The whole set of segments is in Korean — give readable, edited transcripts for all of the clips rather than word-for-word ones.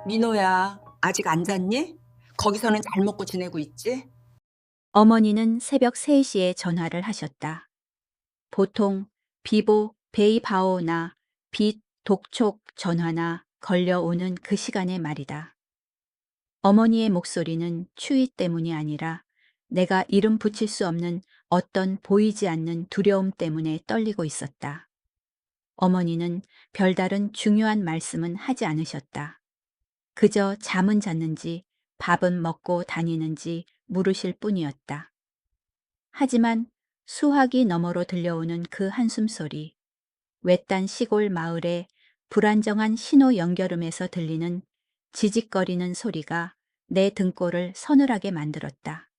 민호야, 아직 안 잤니? 거기서는 잘 먹고 지내고 있지? 어머니는 새벽 3시에 전화를 하셨다. 보통 비보, 베이바오나 빛, 독촉 전화나 걸려오는 그 시간의 말이다. 어머니의 목소리는 추위 때문이 아니라 내가 이름 붙일 수 없는 어떤 보이지 않는 두려움 때문에 떨리고 있었다. 어머니는 별다른 중요한 말씀은 하지 않으셨다. 그저 잠은 잤는지 밥은 먹고 다니는지 물으실 뿐이었다. 하지만 수화기 너머로 들려오는 그 한숨 소리, 외딴 시골 마을의 불안정한 신호 연결음에서 들리는 지직거리는 소리가 내 등골을 서늘하게 만들었다.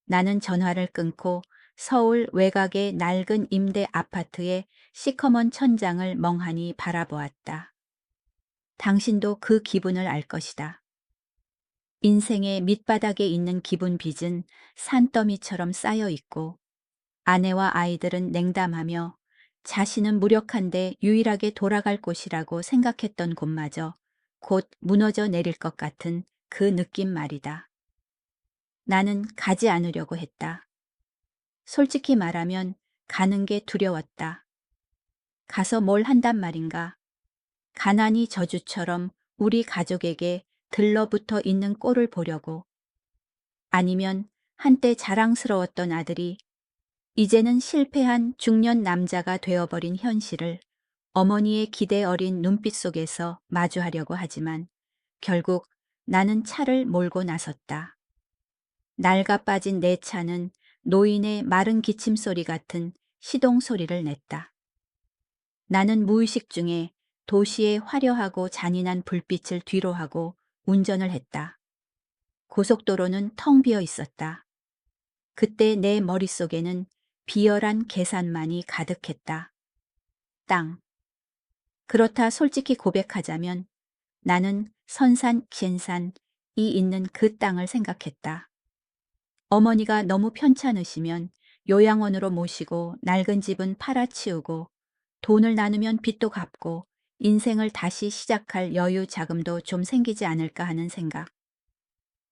나는 전화를 끊고 서울 외곽의 낡은 임대 아파트의 시커먼 천장을 멍하니 바라보았다. 당신도 그 기분을 알 것이다. 인생의 밑바닥에 있는 기분 빚은 산더미처럼 쌓여 있고 아내와 아이들은 냉담하며 자신은 무력한데 유일하게 돌아갈 곳이라고 생각했던 곳마저 곧 무너져 내릴 것 같은 그 느낌 말이다. 나는 가지 않으려고 했다. 솔직히 말하면 가는 게 두려웠다. 가서 뭘 한단 말인가. 가난이 저주처럼 우리 가족에게 들러붙어 있는 꼴을 보려고. 아니면 한때 자랑스러웠던 아들이 이제는 실패한 중년 남자가 되어버린 현실을 어머니의 기대 어린 눈빛 속에서 마주하려고 하지만 결국 나는 차를 몰고 나섰다. 낡아 빠진 내 차는 노인의 마른 기침 소리 같은 시동 소리를 냈다. 나는 무의식 중에 도시의 화려하고 잔인한 불빛을 뒤로하고 운전을 했다. 고속도로는 텅 비어 있었다. 그때 내 머릿속에는 비열한 계산만이 가득했다. 땅. 그렇다 솔직히 고백하자면 나는 선산 겐산이 있는 그 땅을 생각했다. 어머니가 너무 편찮으시면 요양원으로 모시고 낡은 집은 팔아치우고 돈을 나누면 빚도 갚고 인생을 다시 시작할 여유 자금도 좀 생기지 않을까 하는 생각.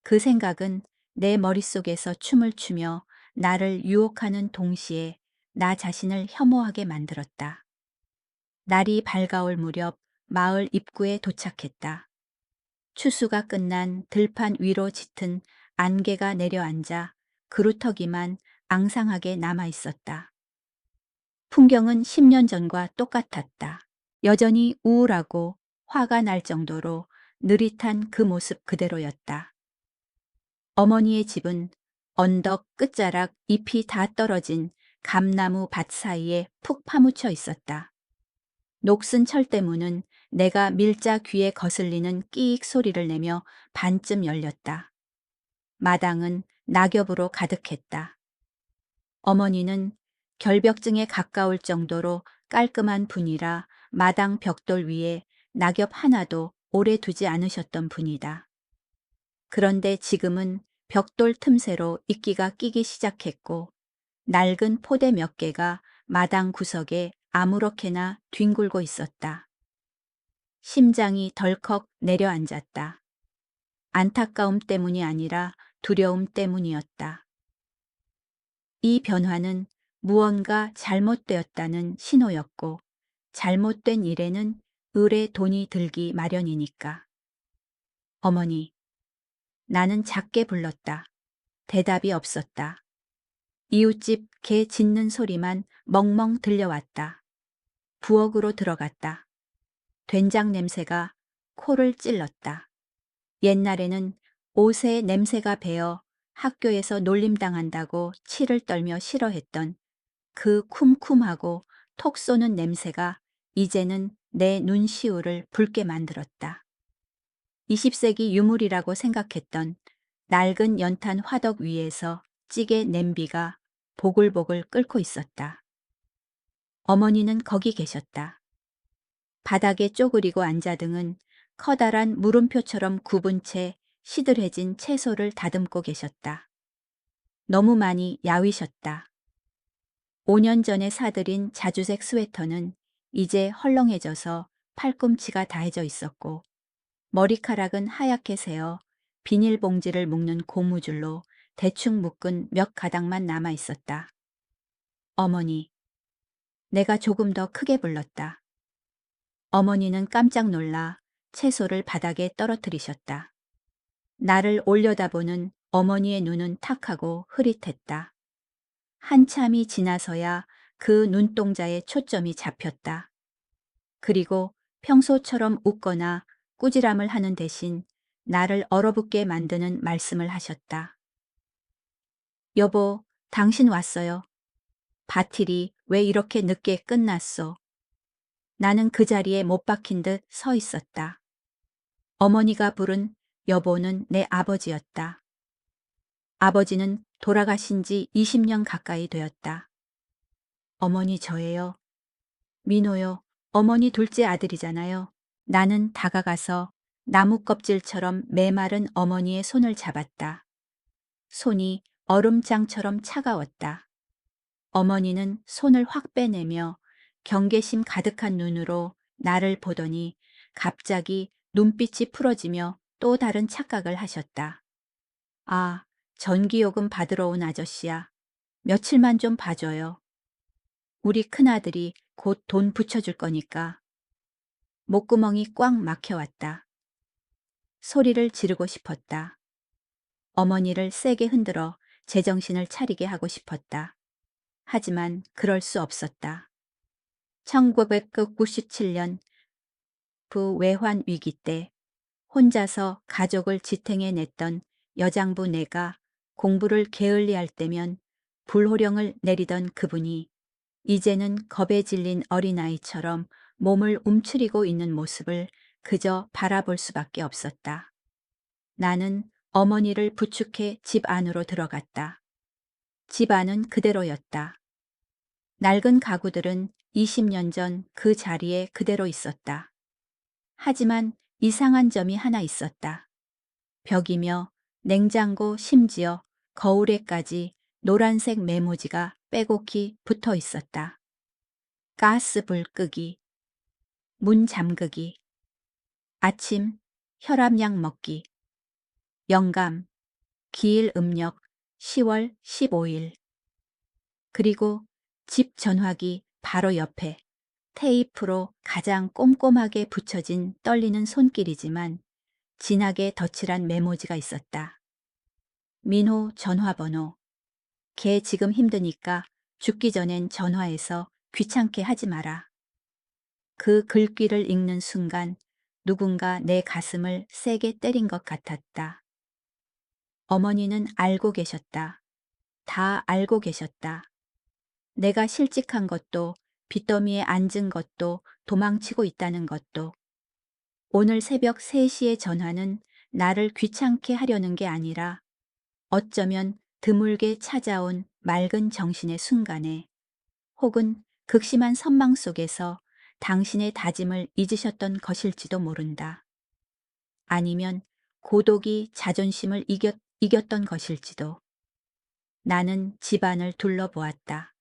그 생각은 내 머릿속에서 춤을 추며 나를 유혹하는 동시에 나 자신을 혐오하게 만들었다. 날이 밝아올 무렵 마을 입구에 도착했다. 추수가 끝난 들판 위로 짙은 안개가 내려앉아 그루터기만 앙상하게 남아 있었다. 풍경은 10년 전과 똑같았다. 여전히 우울하고 화가 날 정도로 느릿한 그 모습 그대로였다. 어머니의 집은 언덕 끝자락 잎이 다 떨어진 감나무 밭 사이에 푹 파묻혀 있었다. 녹슨 철대문은 내가 밀자 귀에 거슬리는 끼익 소리를 내며 반쯤 열렸다. 마당은 낙엽으로 가득했다. 어머니는 결벽증에 가까울 정도로 깔끔한 분이라 마당 벽돌 위에 낙엽 하나도 오래 두지 않으셨던 분이다. 그런데 지금은 벽돌 틈새로 이끼가 끼기 시작했고 낡은 포대 몇 개가 마당 구석에 아무렇게나 뒹굴고 있었다. 심장이 덜컥 내려앉았다. 안타까움 때문이 아니라 두려움 때문이었다. 이 변화는 무언가 잘못되었다는 신호였고 잘못된 일에는 을의 돈이 들기 마련이니까. 어머니, 나는 작게 불렀다. 대답이 없었다. 이웃집 개 짖는 소리만 멍멍 들려왔다. 부엌으로 들어갔다. 된장 냄새가 코를 찔렀다. 옛날에는 옷에 냄새가 배어 학교에서 놀림당한다고 치를 떨며 싫어했던 그 쿰쿰하고 톡 쏘는 냄새가 이제는 내 눈시울을 붉게 만들었다. 20세기 유물이라고 생각했던 낡은 연탄 화덕 위에서 찌개 냄비가 보글보글 끓고 있었다. 어머니는 거기 계셨다. 바닥에 쪼그리고 앉아 등은 커다란 물음표처럼 굽은 채 시들해진 채소를 다듬고 계셨다. 너무 많이 야위셨다. 5년 전에 사들인 자주색 스웨터는 이제 헐렁해져서 팔꿈치가 다해져 있었고 머리카락은 하얗게 새어 비닐봉지를 묶는 고무줄로 대충 묶은 몇 가닥만 남아 있었다. 어머니, 내가 조금 더 크게 불렀다. 어머니는 깜짝 놀라 채소를 바닥에 떨어뜨리셨다. 나를 올려다보는 어머니의 눈은 탁하고 흐릿했다. 한참이 지나서야 그 눈동자에 초점이 잡혔다. 그리고 평소처럼 웃거나 꾸지람을 하는 대신 나를 얼어붙게 만드는 말씀을 하셨다. 여보, 당신 왔어요. 바틸이 왜 이렇게 늦게 끝났어? 나는 그 자리에 못 박힌 듯 서 있었다. 어머니가 부른 여보는 내 아버지였다. 아버지는 돌아가신 지 20년 가까이 되었다. 어머니 저예요. 민호요. 어머니 둘째 아들이잖아요. 나는 다가가서 나무 껍질처럼 메마른 어머니의 손을 잡았다. 손이 얼음장처럼 차가웠다. 어머니는 손을 확 빼내며 경계심 가득한 눈으로 나를 보더니 갑자기 눈빛이 풀어지며 또 다른 착각을 하셨다. 아, 전기요금 받으러 온 아저씨야. 며칠만 좀 봐줘요. 우리 큰아들이 곧 돈 붙여줄 거니까. 목구멍이 꽉 막혀왔다. 소리를 지르고 싶었다. 어머니를 세게 흔들어 제정신을 차리게 하고 싶었다. 하지만 그럴 수 없었다. 1997년 부외환 위기 때 혼자서 가족을 지탱해 냈던 여장부 내가 공부를 게을리할 때면 불호령을 내리던 그분이 이제는 겁에 질린 어린아이처럼 몸을 움츠리고 있는 모습을 그저 바라볼 수밖에 없었다. 나는 어머니를 부축해 집 안으로 들어갔다. 집 안은 그대로였다. 낡은 가구들은 20년 전 그 자리에 그대로 있었다. 하지만 이상한 점이 하나 있었다. 벽이며 냉장고 심지어 거울에까지 노란색 메모지가 빼곡히 붙어 있었다. 가스불 끄기, 문 잠그기, 아침 혈압약 먹기, 영감, 기일 음력 10월 15일. 그리고 집 전화기 바로 옆에 테이프로 가장 꼼꼼하게 붙여진 떨리는 손길이지만 진하게 덧칠한 메모지가 있었다. 민호 전화번호. 걔 지금 힘드니까 죽기 전엔 전화해서 귀찮게 하지 마라. 그 글귀를 읽는 순간 누군가 내 가슴을 세게 때린 것 같았다. 어머니는 알고 계셨다. 다 알고 계셨다. 내가 실직한 것도 빚더미에 앉은 것도 도망치고 있다는 것도. 오늘 새벽 3시의 전화는 나를 귀찮게 하려는 게 아니라 어쩌면 드물게 찾아온 맑은 정신의 순간에 혹은 극심한 선망 속에서 당신의 다짐을 잊으셨던 것일지도 모른다. 아니면 고독이 자존심을 이겼던 것일지도. 나는 집안을 둘러보았다.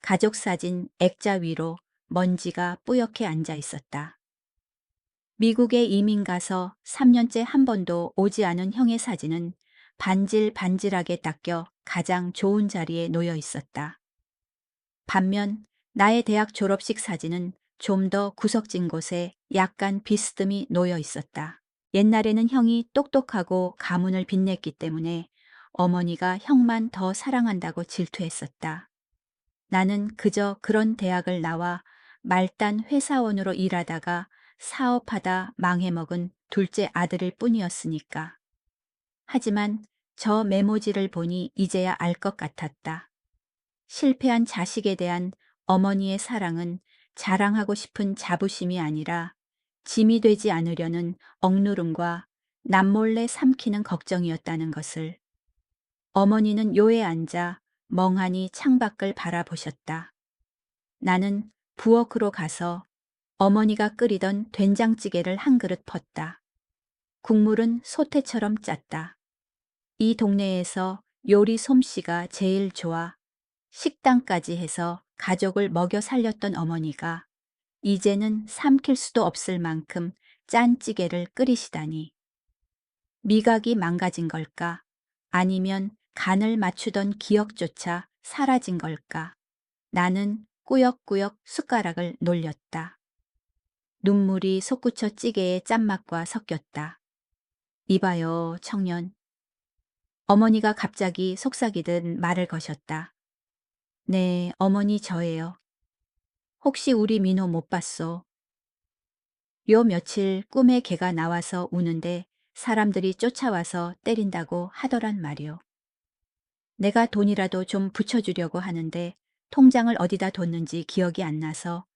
가족 사진 액자 위로 먼지가 뿌옇게 앉아 있었다. 미국에 이민 가서 3년째 한 번도 오지 않은 형의 사진은 반질반질하게 닦여 가장 좋은 자리에 놓여 있었다. 반면 나의 대학 졸업식 사진은 좀 더 구석진 곳에 약간 비스듬히 놓여 있었다. 옛날에는 형이 똑똑하고 가문을 빛냈기 때문에 어머니가 형만 더 사랑한다고 질투했었다. 나는 그저 그런 대학을 나와 말단 회사원으로 일하다가 사업하다 망해먹은 둘째 아들일 뿐이었으니까. 하지만 저 메모지를 보니 이제야 알 것 같았다. 실패한 자식에 대한 어머니의 사랑은 자랑하고 싶은 자부심이 아니라 짐이 되지 않으려는 억누름과 남몰래 삼키는 걱정이었다는 것을. 어머니는 요에 앉아 멍하니 창밖을 바라보셨다. 나는 부엌으로 가서 어머니가 끓이던 된장찌개를 한 그릇 펐다. 국물은 소태처럼 짰다. 이 동네에서 요리 솜씨가 제일 좋아 식당까지 해서 가족을 먹여 살렸던 어머니가 이제는 삼킬 수도 없을 만큼 짠 찌개를 끓이시다니. 미각이 망가진 걸까? 아니면 간을 맞추던 기억조차 사라진 걸까? 나는 꾸역꾸역 숟가락을 놀렸다. 눈물이 솟구쳐 찌개의 짠맛과 섞였다. 이봐요, 청년. 어머니가 갑자기 속삭이듯 말을 거셨다. 네, 어머니 저예요. 혹시 우리 민호 못 봤소? 요 며칠 꿈에 걔가 나와서 우는데 사람들이 쫓아와서 때린다고 하더란 말이오. 내가 돈이라도 좀 붙여주려고 하는데 통장을 어디다 뒀는지 기억이 안 나서.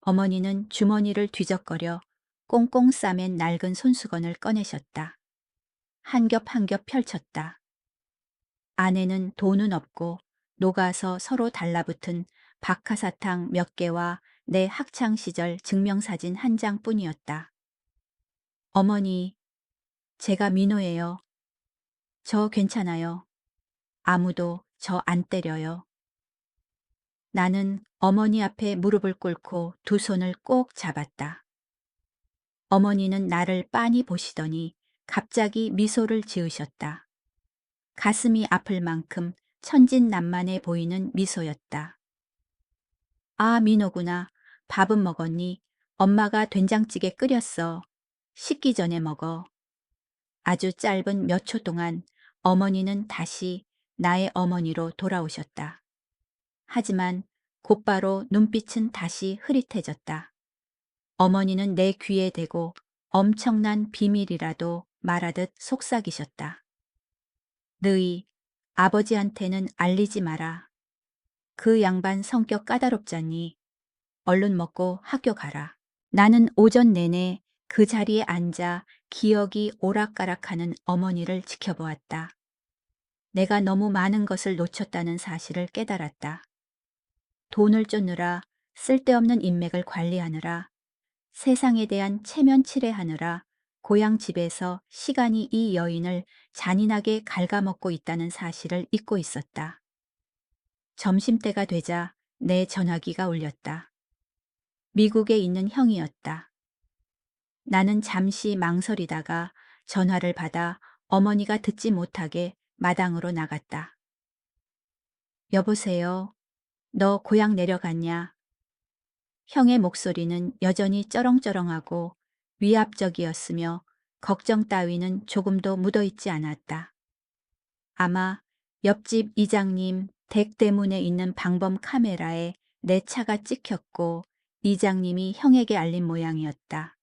어머니는 주머니를 뒤적거려 꽁꽁 싸맨 낡은 손수건을 꺼내셨다. 한 겹 한 겹 펼쳤다. 안에는 돈은 없고 녹아서 서로 달라붙은 박하사탕 몇 개와 내 학창시절 증명사진 한 장뿐이었다. 어머니, 제가 민호예요. 저 괜찮아요. 아무도 저 안 때려요. 나는 어머니 앞에 무릎을 꿇고 두 손을 꼭 잡았다. 어머니는 나를 빤히 보시더니 갑자기 미소를 지으셨다. 가슴이 아플 만큼 천진난만해 보이는 미소였다. 아, 민호구나. 밥은 먹었니? 엄마가 된장찌개 끓였어. 식기 전에 먹어. 아주 짧은 몇 초 동안 어머니는 다시 나의 어머니로 돌아오셨다. 하지만 곧바로 눈빛은 다시 흐릿해졌다. 어머니는 내 귀에 대고 엄청난 비밀이라도 말하듯 속삭이셨다. 너희 아버지한테는 알리지 마라. 그 양반 성격 까다롭잖니. 얼른 먹고 학교 가라. 나는 오전 내내 그 자리에 앉아 기억이 오락가락하는 어머니를 지켜보았다. 내가 너무 많은 것을 놓쳤다는 사실을 깨달았다. 돈을 쫓느라 쓸데없는 인맥을 관리하느라 세상에 대한 체면치레하느라 고향 집에서 시간이 이 여인을 잔인하게 갉아먹고 있다는 사실을 잊고 있었다. 점심때가 되자 내 전화기가 울렸다. 미국에 있는 형이었다. 나는 잠시 망설이다가 전화를 받아 어머니가 듣지 못하게 마당으로 나갔다. 여보세요. 너 고향 내려갔냐? 형의 목소리는 여전히 쩌렁쩌렁하고 위압적이었으며 걱정 따위는 조금도 묻어있지 않았다. 아마 옆집 이장님 댁 대문에 있는 방범 카메라에 내 차가 찍혔고 이장님이 형에게 알린 모양이었다.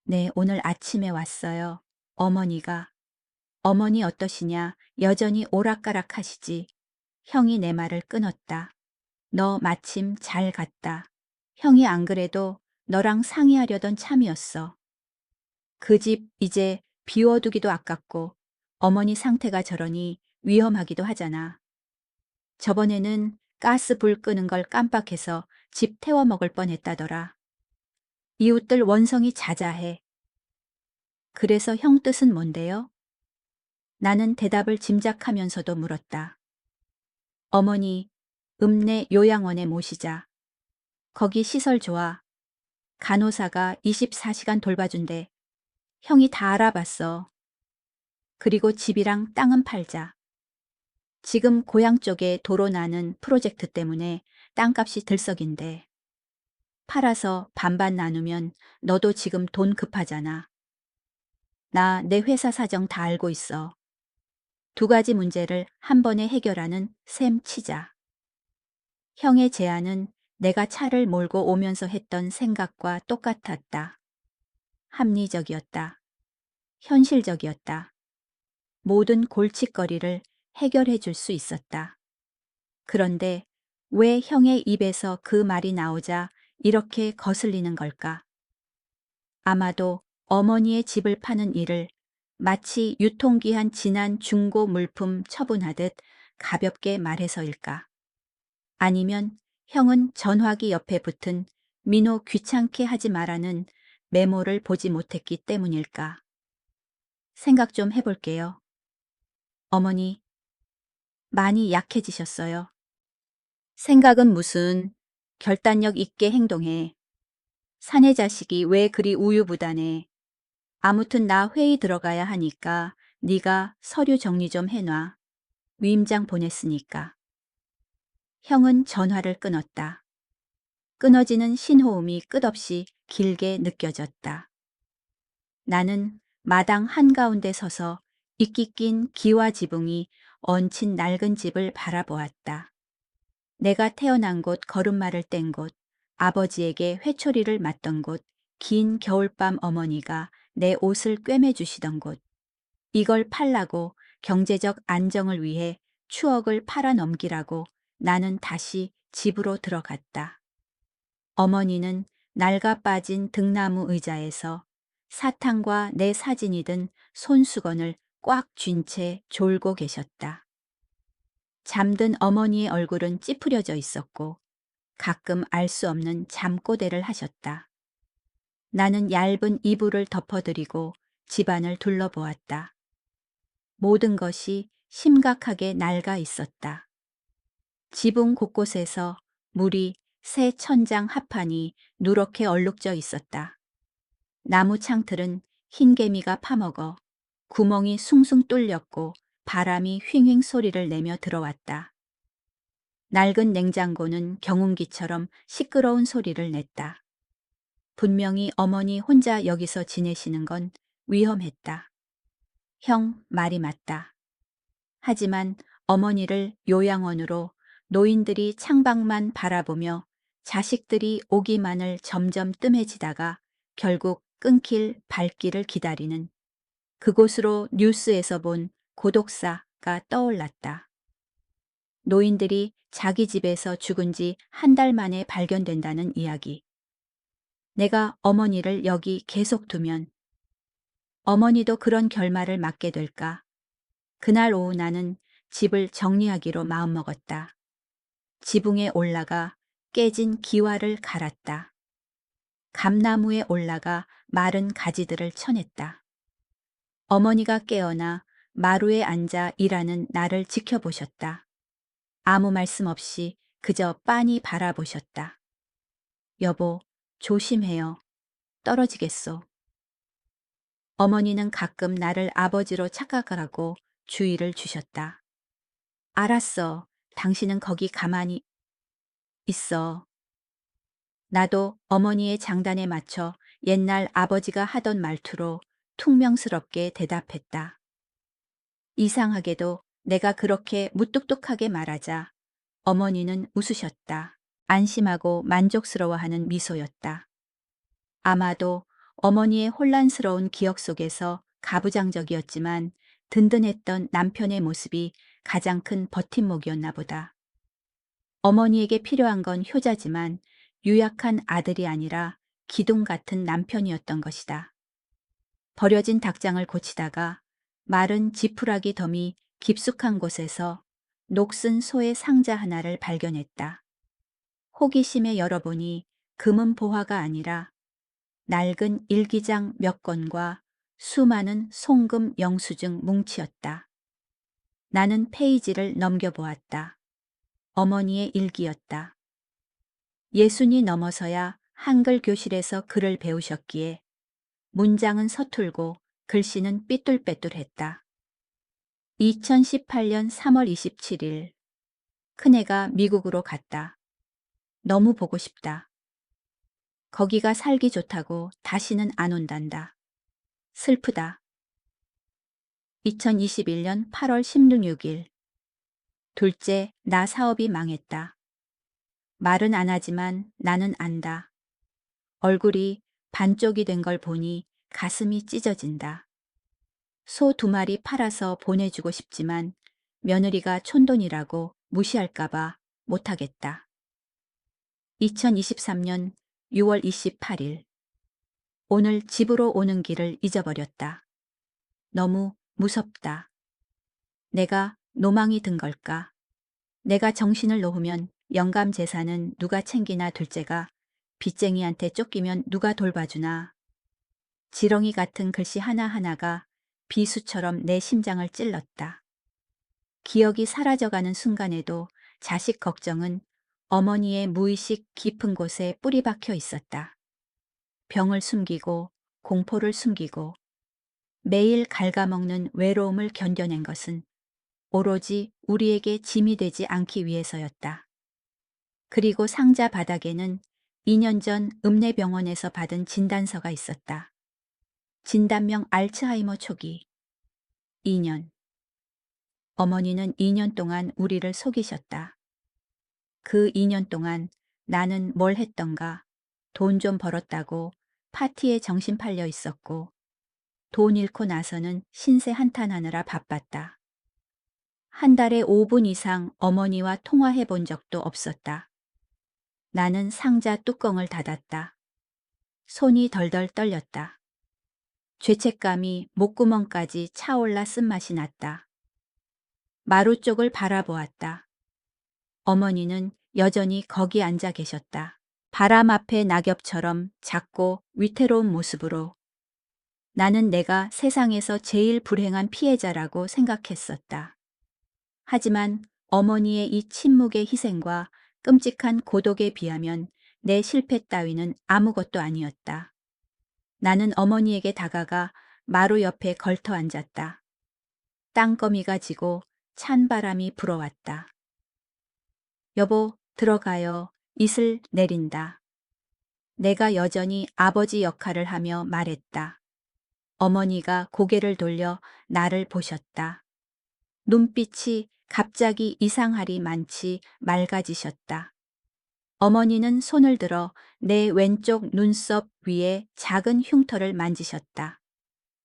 네, 오늘 아침에 왔어요. 어머니가. 어머니 어떠시냐? 여전히 오락가락 하시지. 형이 내 말을 끊었다. 너 마침 잘 갔다. 형이 안 그래도 너랑 상의하려던 참이었어. 그 집 이제 비워두기도 아깝고 어머니 상태가 저러니 위험하기도 하잖아. 저번에는 가스 불 끄는 걸 깜빡해서 집 태워 먹을 뻔했다더라. 이웃들 원성이 자자해. 그래서 형 뜻은 뭔데요? 나는 대답을 짐작하면서도 물었다. 어머니, 읍내 요양원에 모시자. 거기 시설 좋아. 간호사가 24시간 돌봐준대. 형이 다 알아봤어. 그리고 집이랑 땅은 팔자. 지금 고향 쪽에 도로 나는 프로젝트 때문에 땅값이 들썩인데. 팔아서 반반 나누면 너도 지금 돈 급하잖아. 나 내 회사 사정 다 알고 있어. 두 가지 문제를 한 번에 해결하는 셈 치자. 형의 제안은 내가 차를 몰고 오면서 했던 생각과 똑같았다. 합리적이었다. 현실적이었다. 모든 골칫거리를 해결해 줄 수 있었다. 그런데 왜 형의 입에서 그 말이 나오자 이렇게 거슬리는 걸까? 아마도 어머니의 집을 파는 일을 마치 유통기한 지난 중고 물품 처분하듯 가볍게 말해서일까? 아니면 형은 전화기 옆에 붙은 민호 귀찮게 하지 마라는 메모를 보지 못했기 때문일까? 생각 좀 해볼게요. 어머니, 많이 약해지셨어요. 생각은 무슨 결단력 있게 행동해. 사내 자식이 왜 그리 우유부단해. 아무튼 나 회의 들어가야 하니까 네가 서류 정리 좀 해놔. 위임장 보냈으니까. 형은 전화를 끊었다. 끊어지는 신호음이 끝없이 길게 느껴졌다. 나는 마당 한가운데 서서 이끼 낀 기와 지붕이 얹힌 낡은 집을 바라보았다. 내가 태어난 곳, 걸음마를 뗀 곳, 아버지에게 회초리를 맞던 곳, 긴 겨울밤 어머니가 내 옷을 꿰매주시던 곳. 이걸 팔라고 경제적 안정을 위해 추억을 팔아 넘기라고 나는 다시 집으로 들어갔다. 어머니는 낡아 빠진 등나무 의자에서 사탕과 내 사진이 든 손수건을 꽉 쥔 채 졸고 계셨다. 잠든 어머니의 얼굴은 찌푸려져 있었고 가끔 알 수 없는 잠꼬대를 하셨다. 나는 얇은 이불을 덮어드리고 집안을 둘러보았다. 모든 것이 심각하게 낡아 있었다. 지붕 곳곳에서 물이 새 천장 합판이 누렇게 얼룩져 있었다. 나무 창틀은 흰개미가 파먹어 구멍이 숭숭 뚫렸고 바람이 휘윙 소리를 내며 들어왔다. 낡은 냉장고는 경운기처럼 시끄러운 소리를 냈다. 분명히 어머니 혼자 여기서 지내시는 건 위험했다. 형 말이 맞다. 하지만 어머니를 요양원으로 노인들이 창밖만 바라보며 자식들이 오기만을 점점 뜸해지다가 결국 끊길 발길을 기다리는 그곳으로 뉴스에서 본 고독사가 떠올랐다. 노인들이 자기 집에서 죽은 지 한 달 만에 발견된다는 이야기. 내가 어머니를 여기 계속 두면 어머니도 그런 결말을 맞게 될까? 그날 오후 나는 집을 정리하기로 마음먹었다. 지붕에 올라가 깨진 기와를 갈았다. 감나무에 올라가 마른 가지들을 쳐냈다. 어머니가 깨어나 마루에 앉아 일하는 나를 지켜보셨다. 아무 말씀 없이 그저 빤히 바라보셨다. 여보, 조심해요. 떨어지겠소. 어머니는 가끔 나를 아버지로 착각하라고 주의를 주셨다. 알았어. 당신은 거기 가만히 있어. 나도 어머니의 장단에 맞춰 옛날 아버지가 하던 말투로 퉁명스럽게 대답했다. 이상하게도 내가 그렇게 무뚝뚝하게 말하자 어머니는 웃으셨다. 안심하고 만족스러워하는 미소였다. 아마도 어머니의 혼란스러운 기억 속에서 가부장적이었지만 든든했던 남편의 모습이 가장 큰 버팀목이었나 보다. 어머니에게 필요한 건 효자지만 유약한 아들이 아니라 기둥 같은 남편이었던 것이다. 버려진 닭장을 고치다가 마른 지푸라기 덤이 깊숙한 곳에서 녹슨 소의 상자 하나를 발견했다. 호기심에 열어보니 금은 보화가 아니라 낡은 일기장 몇 권과 수많은 송금 영수증 뭉치였다. 나는 페이지를 넘겨보았다. 어머니의 일기였다. 예순이 넘어서야 한글 교실에서 글을 배우셨기에 문장은 서툴고 글씨는 삐뚤빼뚤했다. 2018년 3월 27일 큰애가 미국으로 갔다. 너무 보고 싶다. 거기가 살기 좋다고 다시는 안 온단다. 슬프다. 2021년 8월 16일 둘째, 나 사업이 망했다. 말은 안 하지만 나는 안다. 얼굴이 반쪽이 된 걸 보니 가슴이 찢어진다. 소 2마리 팔아서 보내주고 싶지만 며느리가 촌돈이라고 무시할까봐 못하겠다. 2023년 6월 28일 오늘 집으로 오는 길을 잊어버렸다. 너무 무섭다. 내가 노망이 든 걸까? 내가 정신을 놓으면 영감 재산은 누가 챙기나 둘째가 빚쟁이한테 쫓기면 누가 돌봐주나. 지렁이 같은 글씨 하나하나가 비수처럼 내 심장을 찔렀다. 기억이 사라져가는 순간에도 자식 걱정은 어머니의 무의식 깊은 곳에 뿌리 박혀 있었다. 병을 숨기고 공포를 숨기고 매일 갉아먹는 외로움을 견뎌낸 것은 오로지 우리에게 짐이 되지 않기 위해서였다. 그리고 상자 바닥에는 2년 전 읍내병원에서 받은 진단서가 있었다. 진단명 알츠하이머 초기. 2년. 어머니는 2년 동안 우리를 속이셨다. 그 2년 동안 나는 뭘 했던가? 돈 좀 벌었다고 파티에 정신 팔려 있었고, 돈 잃고 나서는 신세 한탄하느라 바빴다. 한 달에 5분 이상 어머니와 통화해 본 적도 없었다. 나는 상자 뚜껑을 닫았다. 손이 덜덜 떨렸다. 죄책감이 목구멍까지 차올라 쓴맛이 났다. 마루 쪽을 바라보았다. 어머니는 여전히 거기 앉아 계셨다. 바람 앞에 낙엽처럼 작고 위태로운 모습으로. 나는 내가 세상에서 제일 불행한 피해자라고 생각했었다. 하지만 어머니의 이 침묵의 희생과 끔찍한 고독에 비하면 내 실패 따위는 아무것도 아니었다. 나는 어머니에게 다가가 마루 옆에 걸터 앉았다. 땅거미가 지고 찬 바람이 불어왔다. 여보, 들어가요. 이슬 내린다. 내가 여전히 아버지 역할을 하며 말했다. 어머니가 고개를 돌려 나를 보셨다. 눈빛이 갑자기 이상하리 많지 맑아지셨다. 어머니는 손을 들어 내 왼쪽 눈썹 위에 작은 흉터를 만지셨다.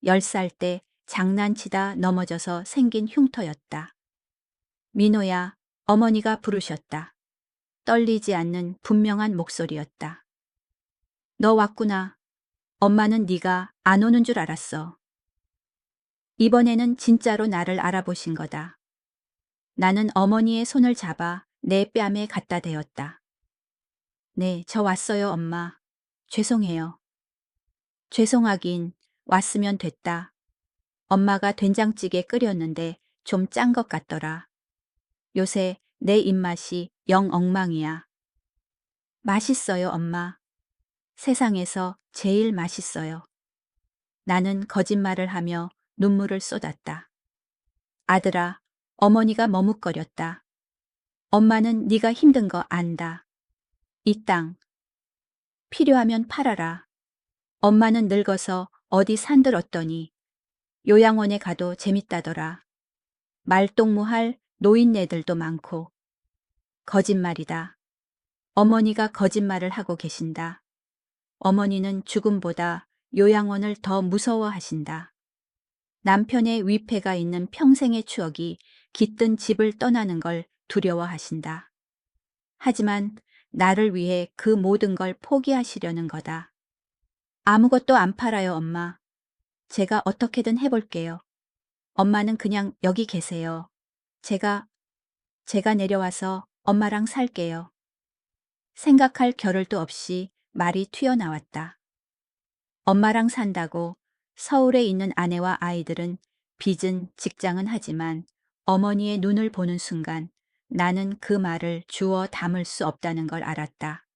10살 때 장난치다 넘어져서 생긴 흉터였다. 민호야, 어머니가 부르셨다. 떨리지 않는 분명한 목소리였다. 너 왔구나. 엄마는 네가 안 오는 줄 알았어. 이번에는 진짜로 나를 알아보신 거다. 나는 어머니의 손을 잡아 내 뺨에 갖다 대었다. 네, 저 왔어요, 엄마. 죄송해요. 죄송하긴 왔으면 됐다. 엄마가 된장찌개 끓였는데 좀 짠 것 같더라. 요새 내 입맛이 영 엉망이야. 맛있어요, 엄마. 세상에서 제일 맛있어요. 나는 거짓말을 하며 눈물을 쏟았다. 아들아, 어머니가 머뭇거렸다. 엄마는 네가 힘든 거 안다. 이 땅, 필요하면 팔아라. 엄마는 늙어서 어디 산들었더니 요양원에 가도 재밌다더라. 말동무할 노인네들도 많고. 거짓말이다. 어머니가 거짓말을 하고 계신다. 어머니는 죽음보다 요양원을 더 무서워하신다. 남편의 위패가 있는 평생의 추억이 깃든 집을 떠나는 걸 두려워하신다. 하지만 나를 위해 그 모든 걸 포기하시려는 거다. 아무것도 안 팔아요, 엄마. 제가 어떻게든 해볼게요. 엄마는 그냥 여기 계세요. 제가 내려와서 엄마랑 살게요. 생각할 겨를도 없이 말이 튀어나왔다. 엄마랑 산다고 서울에 있는 아내와 아이들은 빚은 직장은 하지만 어머니의 눈을 보는 순간 나는 그 말을 주워 담을 수 없다는 걸 알았다.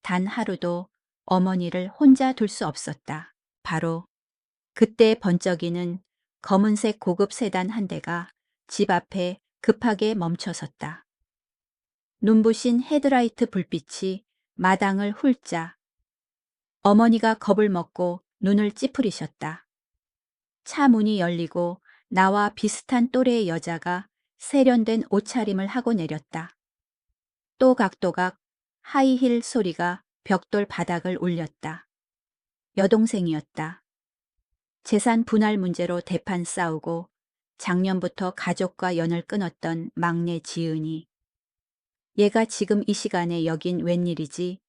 단 하루도 어머니를 혼자 둘 수 없었다. 바로 그때 번쩍이는 검은색 고급 세단 한 대가 집 앞에 급하게 멈춰섰다. 눈부신 헤드라이트 불빛이 마당을 훑자 어머니가 겁을 먹고 눈을 찌푸리셨다. 차 문이 열리고 나와 비슷한 또래의 여자가 세련된 옷차림을 하고 내렸다. 또각또각 하이힐 소리가 벽돌 바닥을 울렸다. 여동생이었다. 재산 분할 문제로 대판 싸우고 작년부터 가족과 연을 끊었던 막내 지은이. 얘가 지금 이 시간에 여긴 웬일이지?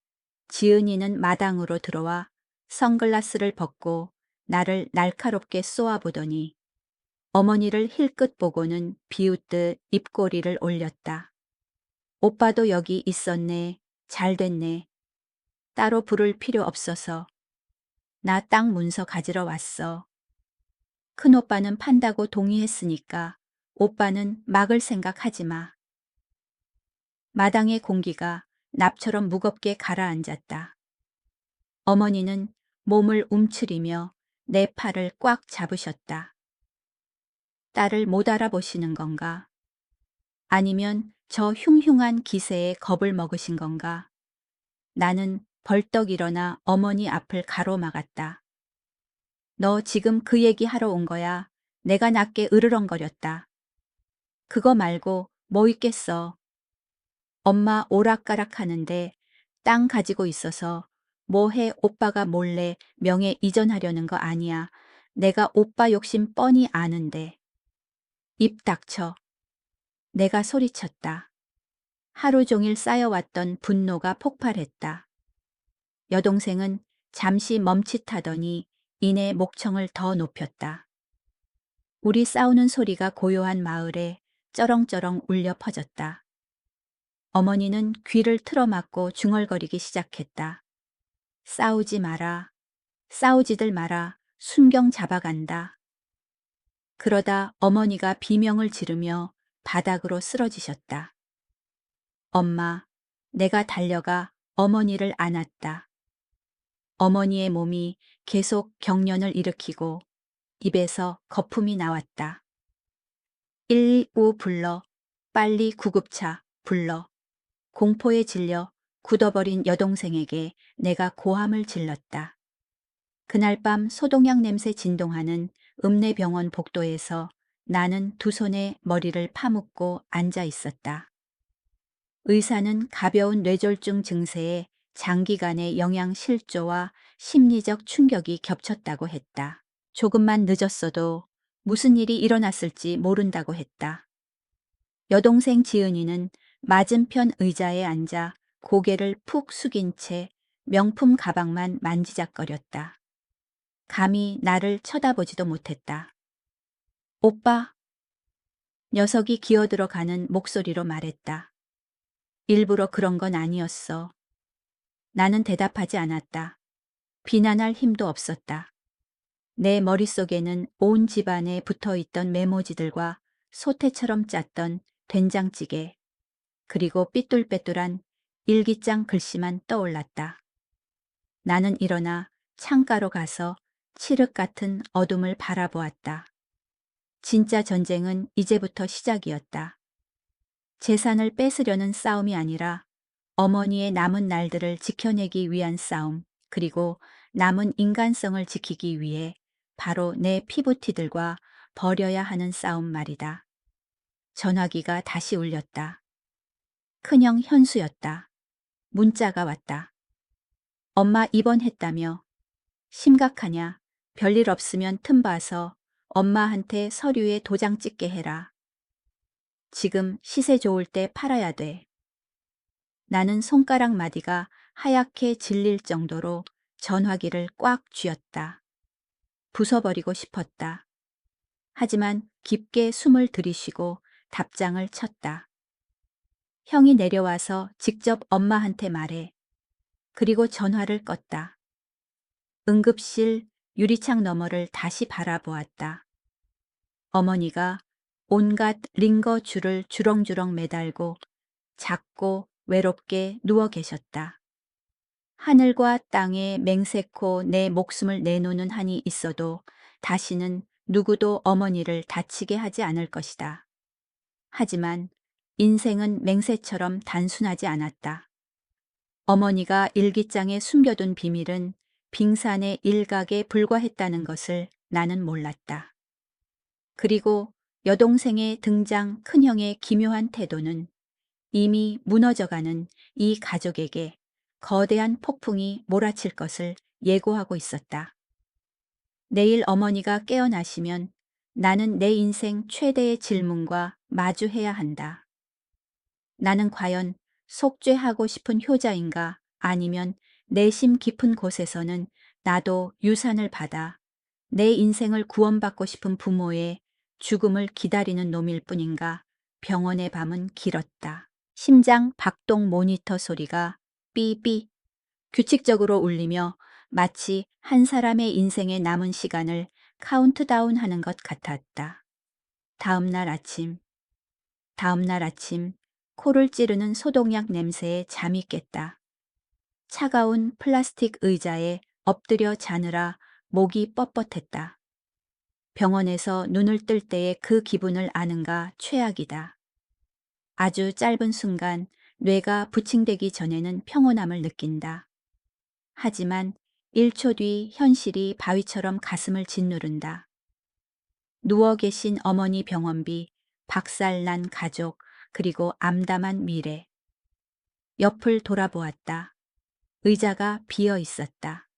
지은이는 마당으로 들어와 선글라스를 벗고 나를 날카롭게 쏘아보더니 어머니를 힐끗 보고는 비웃듯 입꼬리를 올렸다. 오빠도 여기 있었네. 잘 됐네. 따로 부를 필요 없어서. 나 땅 문서 가지러 왔어. 큰오빠는 판다고 동의했으니까 오빠는 막을 생각하지 마. 마당의 공기가 납처럼 무겁게 가라앉았다. 어머니는 몸을 움츠리며 내 팔을 꽉 잡으셨다. 딸을 못 알아보시는 건가? 아니면 저 흉흉한 기세에 겁을 먹으신 건가? 나는 벌떡 일어나 어머니 앞을 가로막았다. 너 지금 그 얘기 하러 온 거야. 내가 낮게 으르렁거렸다. 그거 말고 뭐 있겠어. 엄마 오락가락 하는데 땅 가지고 있어서 뭐해 오빠가 몰래 명예 이전하려는 거 아니야. 내가 오빠 욕심 뻔히 아는데. 입 닥쳐. 내가 소리쳤다. 하루 종일 쌓여왔던 분노가 폭발했다. 여동생은 잠시 멈칫하더니 이내 목청을 더 높였다. 우리 싸우는 소리가 고요한 마을에 쩌렁쩌렁 울려 퍼졌다. 어머니는 귀를 틀어막고 중얼거리기 시작했다. 싸우지 마라. 싸우지들 마라. 순경 잡아간다. 그러다 어머니가 비명을 지르며 바닥으로 쓰러지셨다. 엄마, 내가 달려가 어머니를 안았다. 어머니의 몸이 계속 경련을 일으키고 입에서 거품이 나왔다. 115 불러. 빨리 구급차 불러. 공포에 질려 굳어버린 여동생에게 내가 고함을 질렀다. 그날 밤 소독약 냄새 진동하는 읍내병원 복도에서 나는 두 손에 머리를 파묻고 앉아 있었다. 의사는 가벼운 뇌졸중 증세에 장기간의 영양 실조와 심리적 충격이 겹쳤다고 했다. 조금만 늦었어도 무슨 일이 일어났을지 모른다고 했다. 여동생 지은이는 맞은편 의자에 앉아 고개를 푹 숙인 채 명품 가방만 만지작거렸다. 감히 나를 쳐다보지도 못했다. 오빠. 녀석이 기어들어가는 목소리로 말했다. 일부러 그런 건 아니었어. 나는 대답하지 않았다. 비난할 힘도 없었다. 내 머릿속에는 온 집안에 붙어있던 메모지들과 소태처럼 짰던 된장찌개, 그리고 삐뚤빼뚤한 일기장 글씨만 떠올랐다. 나는 일어나 창가로 가서 칠흑 같은 어둠을 바라보았다. 진짜 전쟁은 이제부터 시작이었다. 재산을 뺏으려는 싸움이 아니라 어머니의 남은 날들을 지켜내기 위한 싸움, 그리고 남은 인간성을 지키기 위해 바로 내 피부티들과 벌여야 하는 싸움 말이다. 전화기가 다시 울렸다. 큰형 현수였다. 문자가 왔다. 엄마 입원했다며. 심각하냐? 별일 없으면 틈 봐서 엄마한테 서류에 도장 찍게 해라. 지금 시세 좋을 때 팔아야 돼. 나는 손가락 마디가 하얗게 질릴 정도로 전화기를 꽉 쥐었다. 부숴버리고 싶었다. 하지만 깊게 숨을 들이쉬고 답장을 쳤다. 형이 내려와서 직접 엄마한테 말해. 그리고 전화를 껐다. 응급실 유리창 너머를 다시 바라보았다. 어머니가 온갖 링거 줄을 주렁주렁 매달고 작고 외롭게 누워 계셨다. 하늘과 땅에 맹세코 내 목숨을 내놓는 한이 있어도 다시는 누구도 어머니를 다치게 하지 않을 것이다. 하지만 인생은 맹세처럼 단순하지 않았다. 어머니가 일기장에 숨겨둔 비밀은 빙산의 일각에 불과했다는 것을 나는 몰랐다. 그리고 여동생의 등장 큰형의 기묘한 태도는 이미 무너져가는 이 가족에게 거대한 폭풍이 몰아칠 것을 예고하고 있었다. 내일 어머니가 깨어나시면 나는 내 인생 최대의 질문과 마주해야 한다. 나는 과연 속죄하고 싶은 효자인가, 아니면 내심 깊은 곳에서는 나도 유산을 받아 내 인생을 구원받고 싶은 부모의 죽음을 기다리는 놈일 뿐인가. 병원의 밤은 길었다. 심장 박동 모니터 소리가 삐삐 규칙적으로 울리며 마치 한 사람의 인생에 남은 시간을 카운트다운하는 것 같았다. 다음 날 아침 코를 찌르는 소독약 냄새에 잠이 깼다. 차가운 플라스틱 의자에 엎드려 자느라 목이 뻣뻣했다. 병원에서 눈을 뜰 때의 그 기분을 아는가 최악이다. 아주 짧은 순간 뇌가 부칭되기 전에는 평온함을 느낀다. 하지만 1초 뒤 현실이 바위처럼 가슴을 짓누른다. 누워 계신 어머니 병원비, 박살난 가족, 그리고 암담한 미래. 옆을 돌아보았다. 의자가 비어 있었다.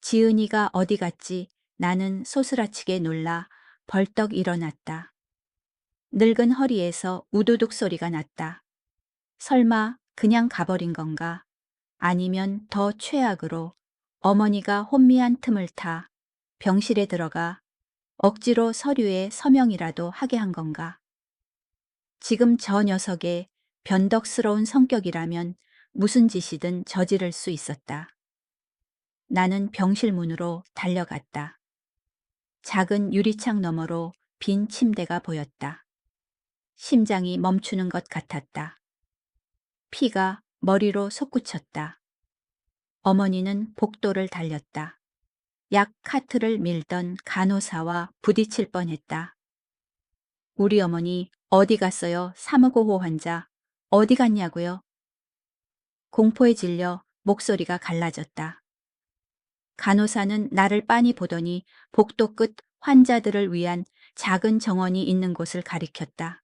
지은이가 어디 갔지? 나는 소스라치게 놀라 벌떡 일어났다. 늙은 허리에서 우두둑 소리가 났다. 설마 그냥 가버린 건가? 아니면 더 최악으로 어머니가 혼미한 틈을 타 병실에 들어가 억지로 서류에 서명이라도 하게 한 건가? 지금 저 녀석의 변덕스러운 성격이라면 무슨 짓이든 저지를 수 있었다. 나는 병실 문으로 달려갔다. 작은 유리창 너머로 빈 침대가 보였다. 심장이 멈추는 것 같았다. 피가 머리로 솟구쳤다. 어머니는 복도를 달렸다. 약 카트를 밀던 간호사와 부딪힐 뻔했다. 우리 어머니 어디 갔어요? 355 환자. 어디 갔냐고요? 공포에 질려 목소리가 갈라졌다. 간호사는 나를 빤히 보더니 복도 끝 환자들을 위한 작은 정원이 있는 곳을 가리켰다.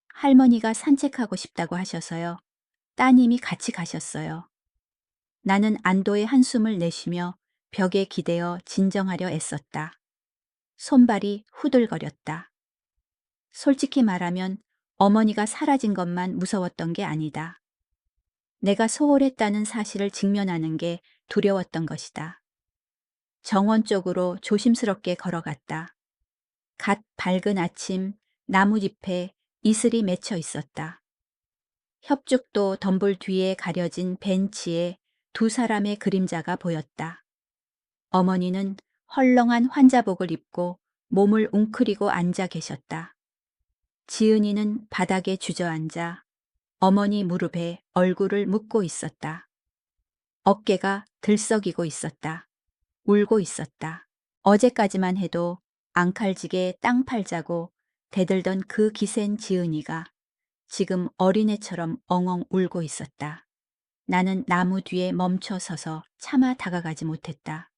할머니가 산책하고 싶다고 하셔서요. 따님이 같이 가셨어요. 나는 안도의 한숨을 내쉬며 벽에 기대어 진정하려 애썼다. 손발이 후들거렸다. 솔직히 말하면 어머니가 사라진 것만 무서웠던 게 아니다. 내가 소홀했다는 사실을 직면하는 게 두려웠던 것이다. 정원 쪽으로 조심스럽게 걸어갔다. 갓 밝은 아침 나무잎에 이슬이 맺혀 있었다. 협죽도 덤불 뒤에 가려진 벤치에 두 사람의 그림자가 보였다. 어머니는 헐렁한 환자복을 입고 몸을 웅크리고 앉아 계셨다. 지은이는 바닥에 주저앉아 어머니 무릎에 얼굴을 묻고 있었다. 어깨가 들썩이고 있었다. 울고 있었다. 어제까지만 해도 앙칼지게 땅 팔자고 대들던 그 기센 지은이가 지금 어린애처럼 엉엉 울고 있었다. 나는 나무 뒤에 멈춰 서서 차마 다가가지 못했다.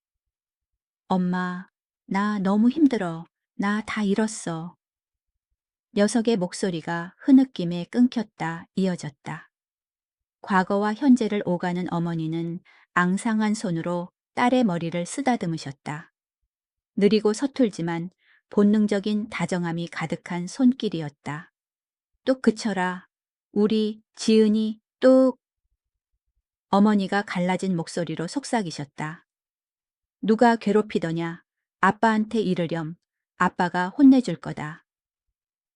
엄마, 나 너무 힘들어. 나 다 잃었어. 녀석의 목소리가 흐느낌에 끊겼다 이어졌다. 과거와 현재를 오가는 어머니는 앙상한 손으로 딸의 머리를 쓰다듬으셨다. 느리고 서툴지만 본능적인 다정함이 가득한 손길이었다. 뚝 그쳐라. 우리 지은이 뚝. 어머니가 갈라진 목소리로 속삭이셨다. 누가 괴롭히더냐. 아빠한테 이르렴. 아빠가 혼내줄 거다.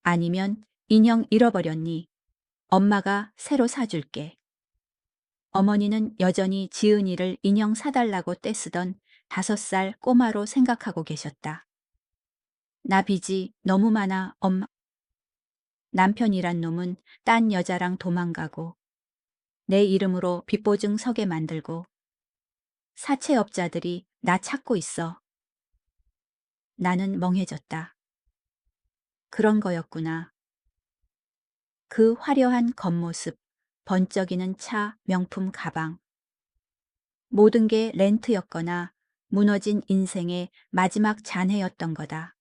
아니면 인형 잃어버렸니? 엄마가 새로 사줄게. 어머니는 여전히 지은이를 인형 사달라고 떼쓰던 5살 꼬마로 생각하고 계셨다. 나 빚이 너무 많아, 엄마. 남편이란 놈은 딴 여자랑 도망가고 내 이름으로 빚보증 서게 만들고 사채업자들이 나 찾고 있어. 나는 멍해졌다. 그런 거였구나. 그 화려한 겉모습, 번쩍이는 차, 명품 가방. 모든 게 렌트였거나 무너진 인생의 마지막 잔해였던 거다.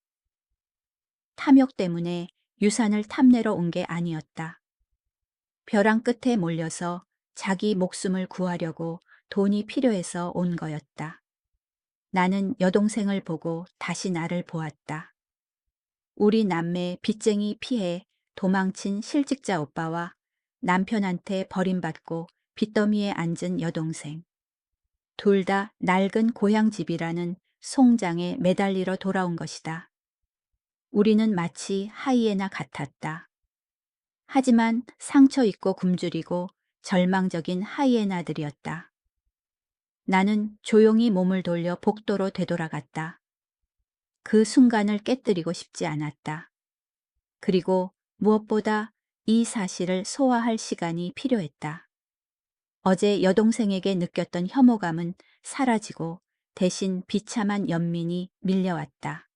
탐욕 때문에 유산을 탐내러 온 게 아니었다. 벼랑 끝에 몰려서 자기 목숨을 구하려고 돈이 필요해서 온 거였다. 나는 여동생을 보고 다시 나를 보았다. 우리 남매 빚쟁이 피해 도망친 실직자 오빠와 남편한테 버림받고 빚더미에 앉은 여동생. 둘 다 낡은 고향집이라는 송장에 매달리러 돌아온 것이다. 우리는 마치 하이에나 같았다. 하지만 상처 있고 굶주리고 절망적인 하이에나들이었다. 나는 조용히 몸을 돌려 복도로 되돌아갔다. 그 순간을 깨뜨리고 싶지 않았다. 그리고 무엇보다 이 사실을 소화할 시간이 필요했다. 어제 여동생에게 느꼈던 혐오감은 사라지고 대신 비참한 연민이 밀려왔다.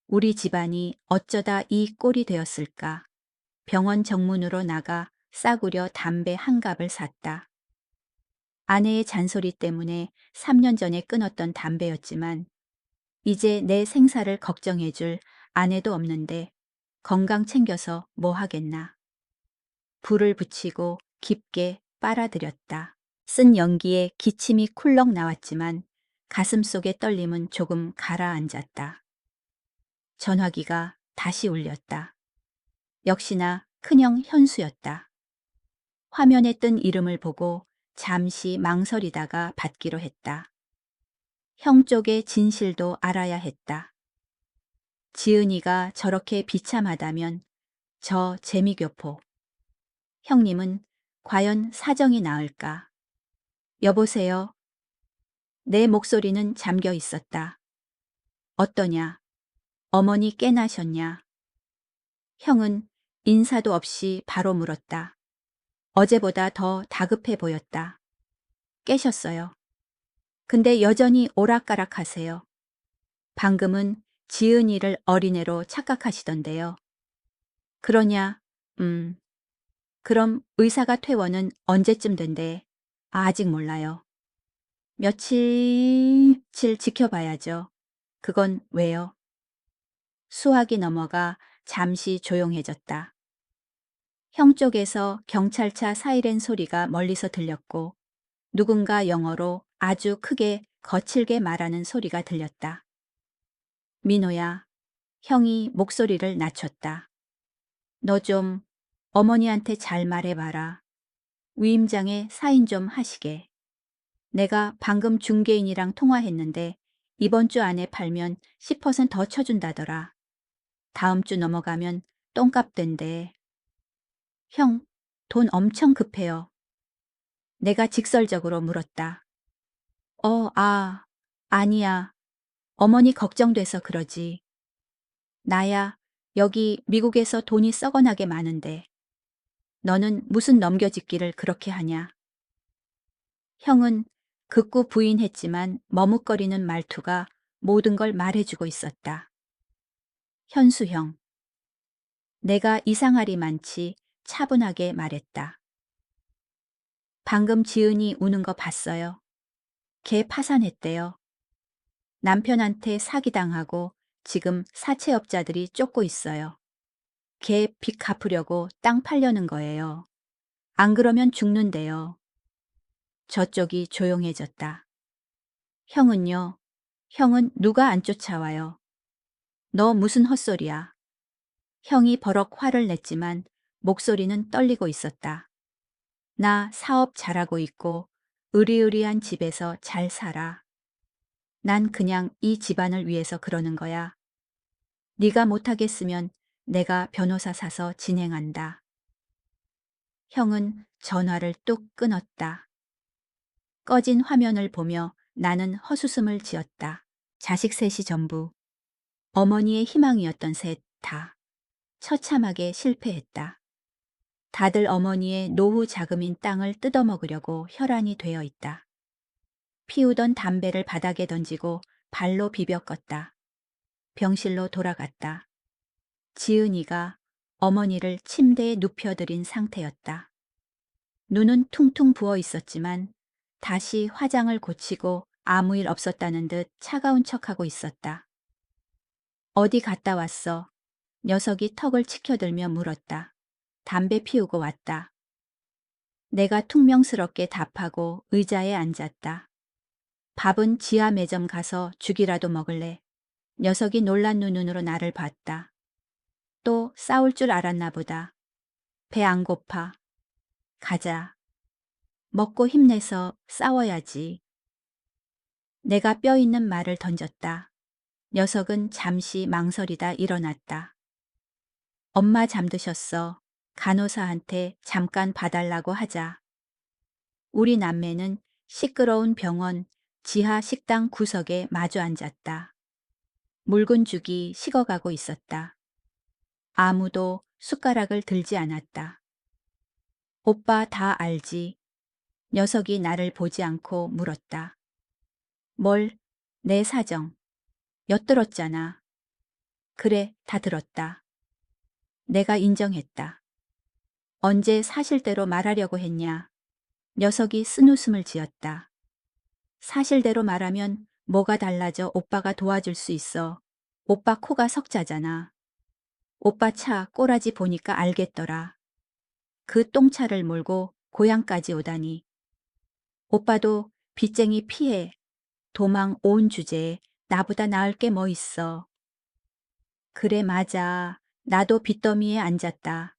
우리 집안이 어쩌다 이 꼴이 되었을까? 병원 정문으로 나가 싸구려 담배 한 갑을 샀다. 아내의 잔소리 때문에 3년 전에 끊었던 담배였지만 이제 내 생사를 걱정해줄 아내도 없는데 건강 챙겨서 뭐 하겠나. 불을 붙이고 깊게 빨아들였다. 쓴 연기에 기침이 쿨럭 나왔지만 가슴 속의 떨림은 조금 가라앉았다. 전화기가 다시 울렸다. 역시나 큰형 현수였다. 화면에 뜬 이름을 보고 잠시 망설이다가 받기로 했다. 형 쪽의 진실도 알아야 했다. 지은이가 저렇게 비참하다면 저 재미교포. 형님은 과연 사정이 나을까? 여보세요. 내 목소리는 잠겨 있었다. 어떠냐? 어머니 깨나셨냐? 형은 인사도 없이 바로 물었다. 어제보다 더 다급해 보였다. 깨셨어요. 근데 여전히 오락가락 하세요. 방금은 지은이를 어린애로 착각하시던데요. 그러냐? 그럼 의사가 퇴원은 언제쯤 된대? 아직 몰라요. 며칠 지켜봐야죠. 그건 왜요? 수화기 넘어가 잠시 조용해졌다. 형 쪽에서 경찰차 사이렌 소리가 멀리서 들렸고 누군가 영어로 아주 크게 거칠게 말하는 소리가 들렸다. 민호야, 형이 목소리를 낮췄다. 너 좀 어머니한테 잘 말해봐라. 위임장에 사인 좀 하시게. 내가 방금 중개인이랑 통화했는데 이번 주 안에 팔면 10%더 쳐준다더라. 다음 주 넘어가면 똥값 된대. 형, 돈 엄청 급해요. 내가 직설적으로 물었다. 아니야. 어머니 걱정돼서 그러지. 나야 여기 미국에서 돈이 썩어나게 많은데. 너는 무슨 넘겨짓기를 그렇게 하냐? 형은 극구 부인했지만 머뭇거리는 말투가 모든 걸 말해주고 있었다. 현수 형. 내가 이상할이 많지 차분하게 말했다. 방금 지은이 우는 거 봤어요. 걔 파산했대요. 남편한테 사기당하고 지금 사채업자들이 쫓고 있어요. 걔 빚 갚으려고 땅 팔려는 거예요. 안 그러면 죽는데요. 저쪽이 조용해졌다. 형은요? 형은 누가 안 쫓아와요? 너 무슨 헛소리야? 형이 버럭 화를 냈지만 목소리는 떨리고 있었다. 나 사업 잘하고 있고 으리으리한 집에서 잘 살아. 난 그냥 이 집안을 위해서 그러는 거야. 네가 못하겠으면 내가 변호사 사서 진행한다. 형은 전화를 뚝 끊었다. 꺼진 화면을 보며 나는 헛웃음을 지었다. 자식 셋이 전부 어머니의 희망이었던 셋 다 처참하게 실패했다. 다들 어머니의 노후 자금인 땅을 뜯어먹으려고 혈안이 되어 있다. 피우던 담배를 바닥에 던지고 발로 비벼 껐다. 병실로 돌아갔다. 지은이가 어머니를 침대에 눕혀드린 상태였다. 눈은 퉁퉁 부어 있었지만 다시 화장을 고치고 아무 일 없었다는 듯 차가운 척하고 있었다. 어디 갔다 왔어? 녀석이 턱을 치켜들며 물었다. 담배 피우고 왔다. 내가 퉁명스럽게 답하고 의자에 앉았다. 밥은 지하 매점 가서 죽이라도 먹을래. 녀석이 놀란 눈으로 나를 봤다. 또 싸울 줄 알았나 보다. 배 안 고파. 가자. 먹고 힘내서 싸워야지. 내가 뼈 있는 말을 던졌다. 녀석은 잠시 망설이다 일어났다. 엄마 잠드셨어. 간호사한테 잠깐 봐달라고 하자. 우리 남매는 시끄러운 병원 지하 식당 구석에 마주 앉았다. 묽은 죽이 식어가고 있었다. 아무도 숟가락을 들지 않았다. 오빠 다 알지. 녀석이 나를 보지 않고 물었다. 뭘? 내 사정. 엿들었잖아. 그래, 다 들었다. 내가 인정했다. 언제 사실대로 말하려고 했냐? 녀석이 쓴웃음을 지었다. 사실대로 말하면 뭐가 달라져 오빠가 도와줄 수 있어. 오빠 코가 석자잖아. 오빠 차 꼬라지 보니까 알겠더라. 그 똥차를 몰고 고향까지 오다니. 오빠도 빚쟁이 피해, 도망 온 주제에 나보다 나을 게 뭐 있어. 그래 맞아. 나도 빚더미에 앉았다.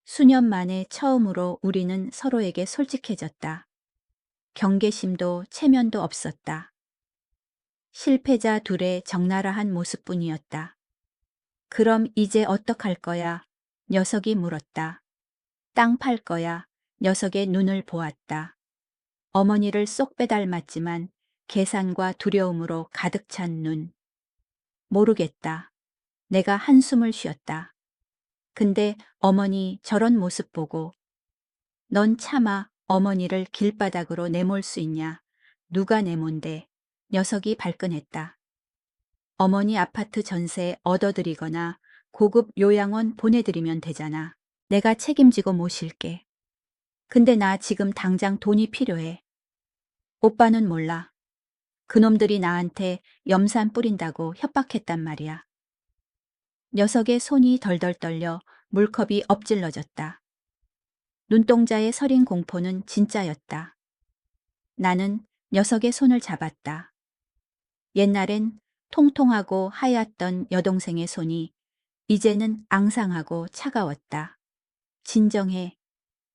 수년 만에 처음으로 우리는 서로에게 솔직해졌다. 경계심도 체면도 없었다. 실패자 둘의 적나라한 모습뿐이었다. 그럼 이제 어떡할 거야? 녀석이 물었다. 땅 팔 거야. 녀석의 눈을 보았다. 어머니를 쏙 빼닮았지만 계산과 두려움으로 가득 찬 눈. 모르겠다. 내가 한숨을 쉬었다. 근데 어머니 저런 모습 보고 넌 차마 어머니를 길바닥으로 내몰 수 있냐? 누가 내몬대? 녀석이 발끈했다. 어머니 아파트 전세 얻어드리거나 고급 요양원 보내드리면 되잖아. 내가 책임지고 모실게. 근데 나 지금 당장 돈이 필요해. 오빠는 몰라. 그놈들이 나한테 염산 뿌린다고 협박했단 말이야. 녀석의 손이 덜덜 떨려 물컵이 엎질러졌다. 눈동자의 서린 공포는 진짜였다. 나는 녀석의 손을 잡았다. 옛날엔 통통하고 하얗던 여동생의 손이 이제는 앙상하고 차가웠다. 진정해.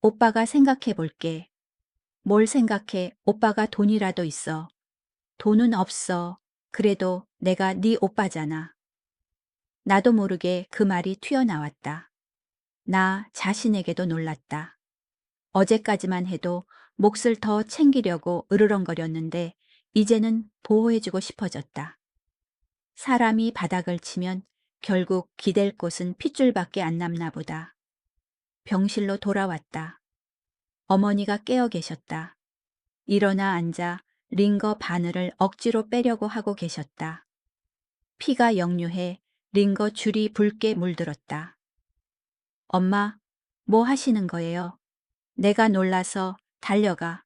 오빠가 생각해 볼게. 뭘 생각해? 오빠가 돈이라도 있어. 돈은 없어. 그래도 내가 네 오빠잖아. 나도 모르게 그 말이 튀어나왔다. 나 자신에게도 놀랐다. 어제까지만 해도 몫을 더 챙기려고 으르렁거렸는데 이제는 보호해주고 싶어졌다. 사람이 바닥을 치면 결국 기댈 곳은 핏줄밖에 안 남나 보다. 병실로 돌아왔다. 어머니가 깨어 계셨다. 일어나 앉아 링거 바늘을 억지로 빼려고 하고 계셨다. 피가 역류해 링거 줄이 붉게 물들었다. 엄마, 뭐 하시는 거예요? 내가 놀라서 달려가.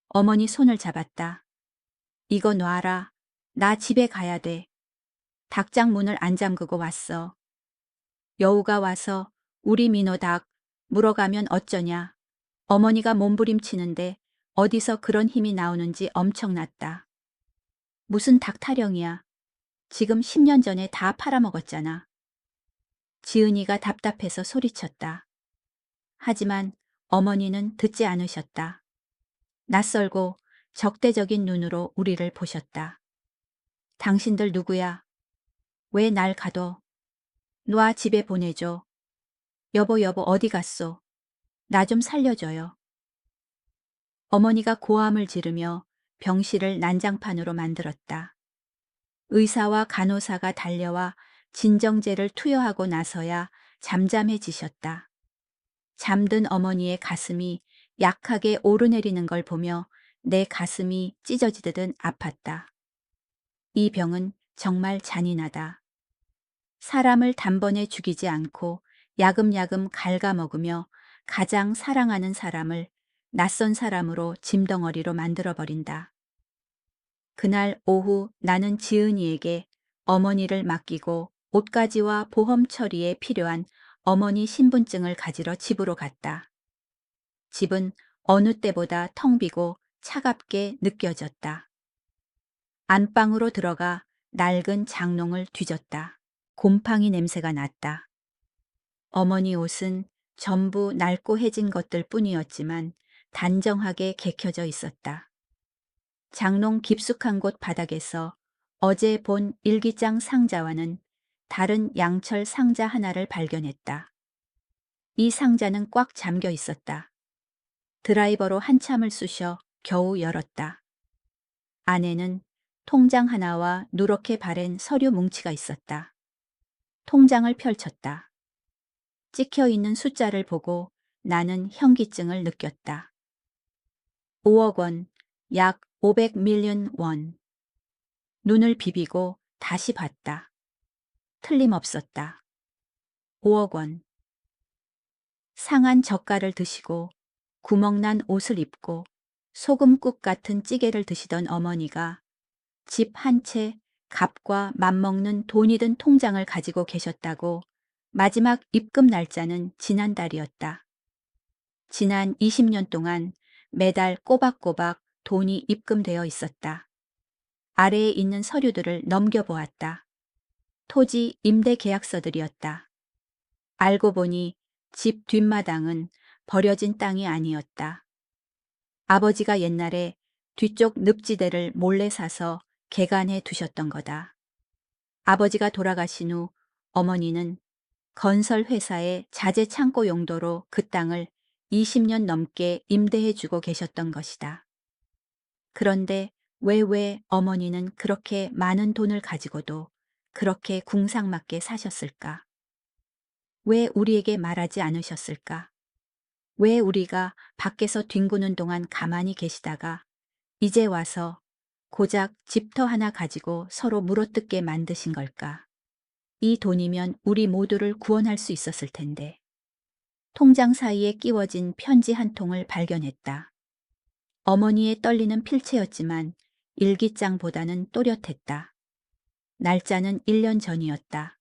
어머니 손을 잡았다. 이거 놔라. 나 집에 가야 돼. 닭장 문을 안 잠그고 왔어. 여우가 와서 우리 민호 닭 물어가면 어쩌냐. 어머니가 몸부림치는데 어디서 그런 힘이 나오는지 엄청났다. 무슨 닭 타령이야. 지금 10년 전에 다 팔아먹었잖아. 지은이가 답답해서 소리쳤다. 하지만 어머니는 듣지 않으셨다. 낯설고 적대적인 눈으로 우리를 보셨다. 당신들 누구야? 왜 날 가둬? 놔 집에 보내줘. 여보 어디 갔소? 나 좀 살려줘요. 어머니가 고함을 지르며 병실을 난장판으로 만들었다. 의사와 간호사가 달려와 진정제를 투여하고 나서야 잠잠해지셨다. 잠든 어머니의 가슴이 약하게 오르내리는 걸 보며 내 가슴이 찢어지듯 아팠다. 이 병은 정말 잔인하다. 사람을 단번에 죽이지 않고 야금야금 갉아먹으며 가장 사랑하는 사람을 낯선 사람으로 짐덩어리로 만들어버린다. 그날 오후 나는 지은이에게 어머니를 맡기고 옷가지와 보험 처리에 필요한 어머니 신분증을 가지러 집으로 갔다. 집은 어느 때보다 텅 비고 차갑게 느껴졌다. 안방으로 들어가 낡은 장롱을 뒤졌다. 곰팡이 냄새가 났다. 어머니 옷은 전부 낡고 해진 것들 뿐이었지만 단정하게 개켜져 있었다. 장롱 깊숙한 곳 바닥에서 어제 본 일기장 상자와는 다른 양철 상자 하나를 발견했다. 이 상자는 꽉 잠겨 있었다. 드라이버로 한참을 쑤셔 겨우 열었다. 안에는 통장 하나와 누렇게 바랜 서류 뭉치가 있었다. 통장을 펼쳤다. 찍혀 있는 숫자를 보고 나는 현기증을 느꼈다. 5억 원, 약 500 밀리언 원. 눈을 비비고 다시 봤다. 틀림없었다. 5억 원. 상한 젓갈을 드시고 구멍난 옷을 입고 소금국 같은 찌개를 드시던 어머니가 집 한 채 값과 맞먹는 돈이 든 통장을 가지고 계셨다고 마지막 입금 날짜는 지난달이었다. 지난 20년 동안 매달 꼬박꼬박 돈이 입금되어 있었다. 아래에 있는 서류들을 넘겨보았다. 토지 임대 계약서들이었다. 알고 보니 집 뒷마당은 버려진 땅이 아니었다. 아버지가 옛날에 뒤쪽 늪지대를 몰래 사서 개간해 두셨던 거다. 아버지가 돌아가신 후 어머니는 건설 회사의 자재 창고 용도로 그 땅을 20년 넘게 임대해 주고 계셨던 것이다. 그런데 왜 어머니는 그렇게 많은 돈을 가지고도 그렇게 궁상맞게 사셨을까? 왜 우리에게 말하지 않으셨을까? 왜 우리가 밖에서 뒹구는 동안 가만히 계시다가 이제 와서 고작 집터 하나 가지고 서로 물어뜯게 만드신 걸까? 이 돈이면 우리 모두를 구원할 수 있었을 텐데. 통장 사이에 끼워진 편지 한 통을 발견했다. 어머니의 떨리는 필체였지만 일기장보다는 또렷했다. 날짜는 1년 전이었다.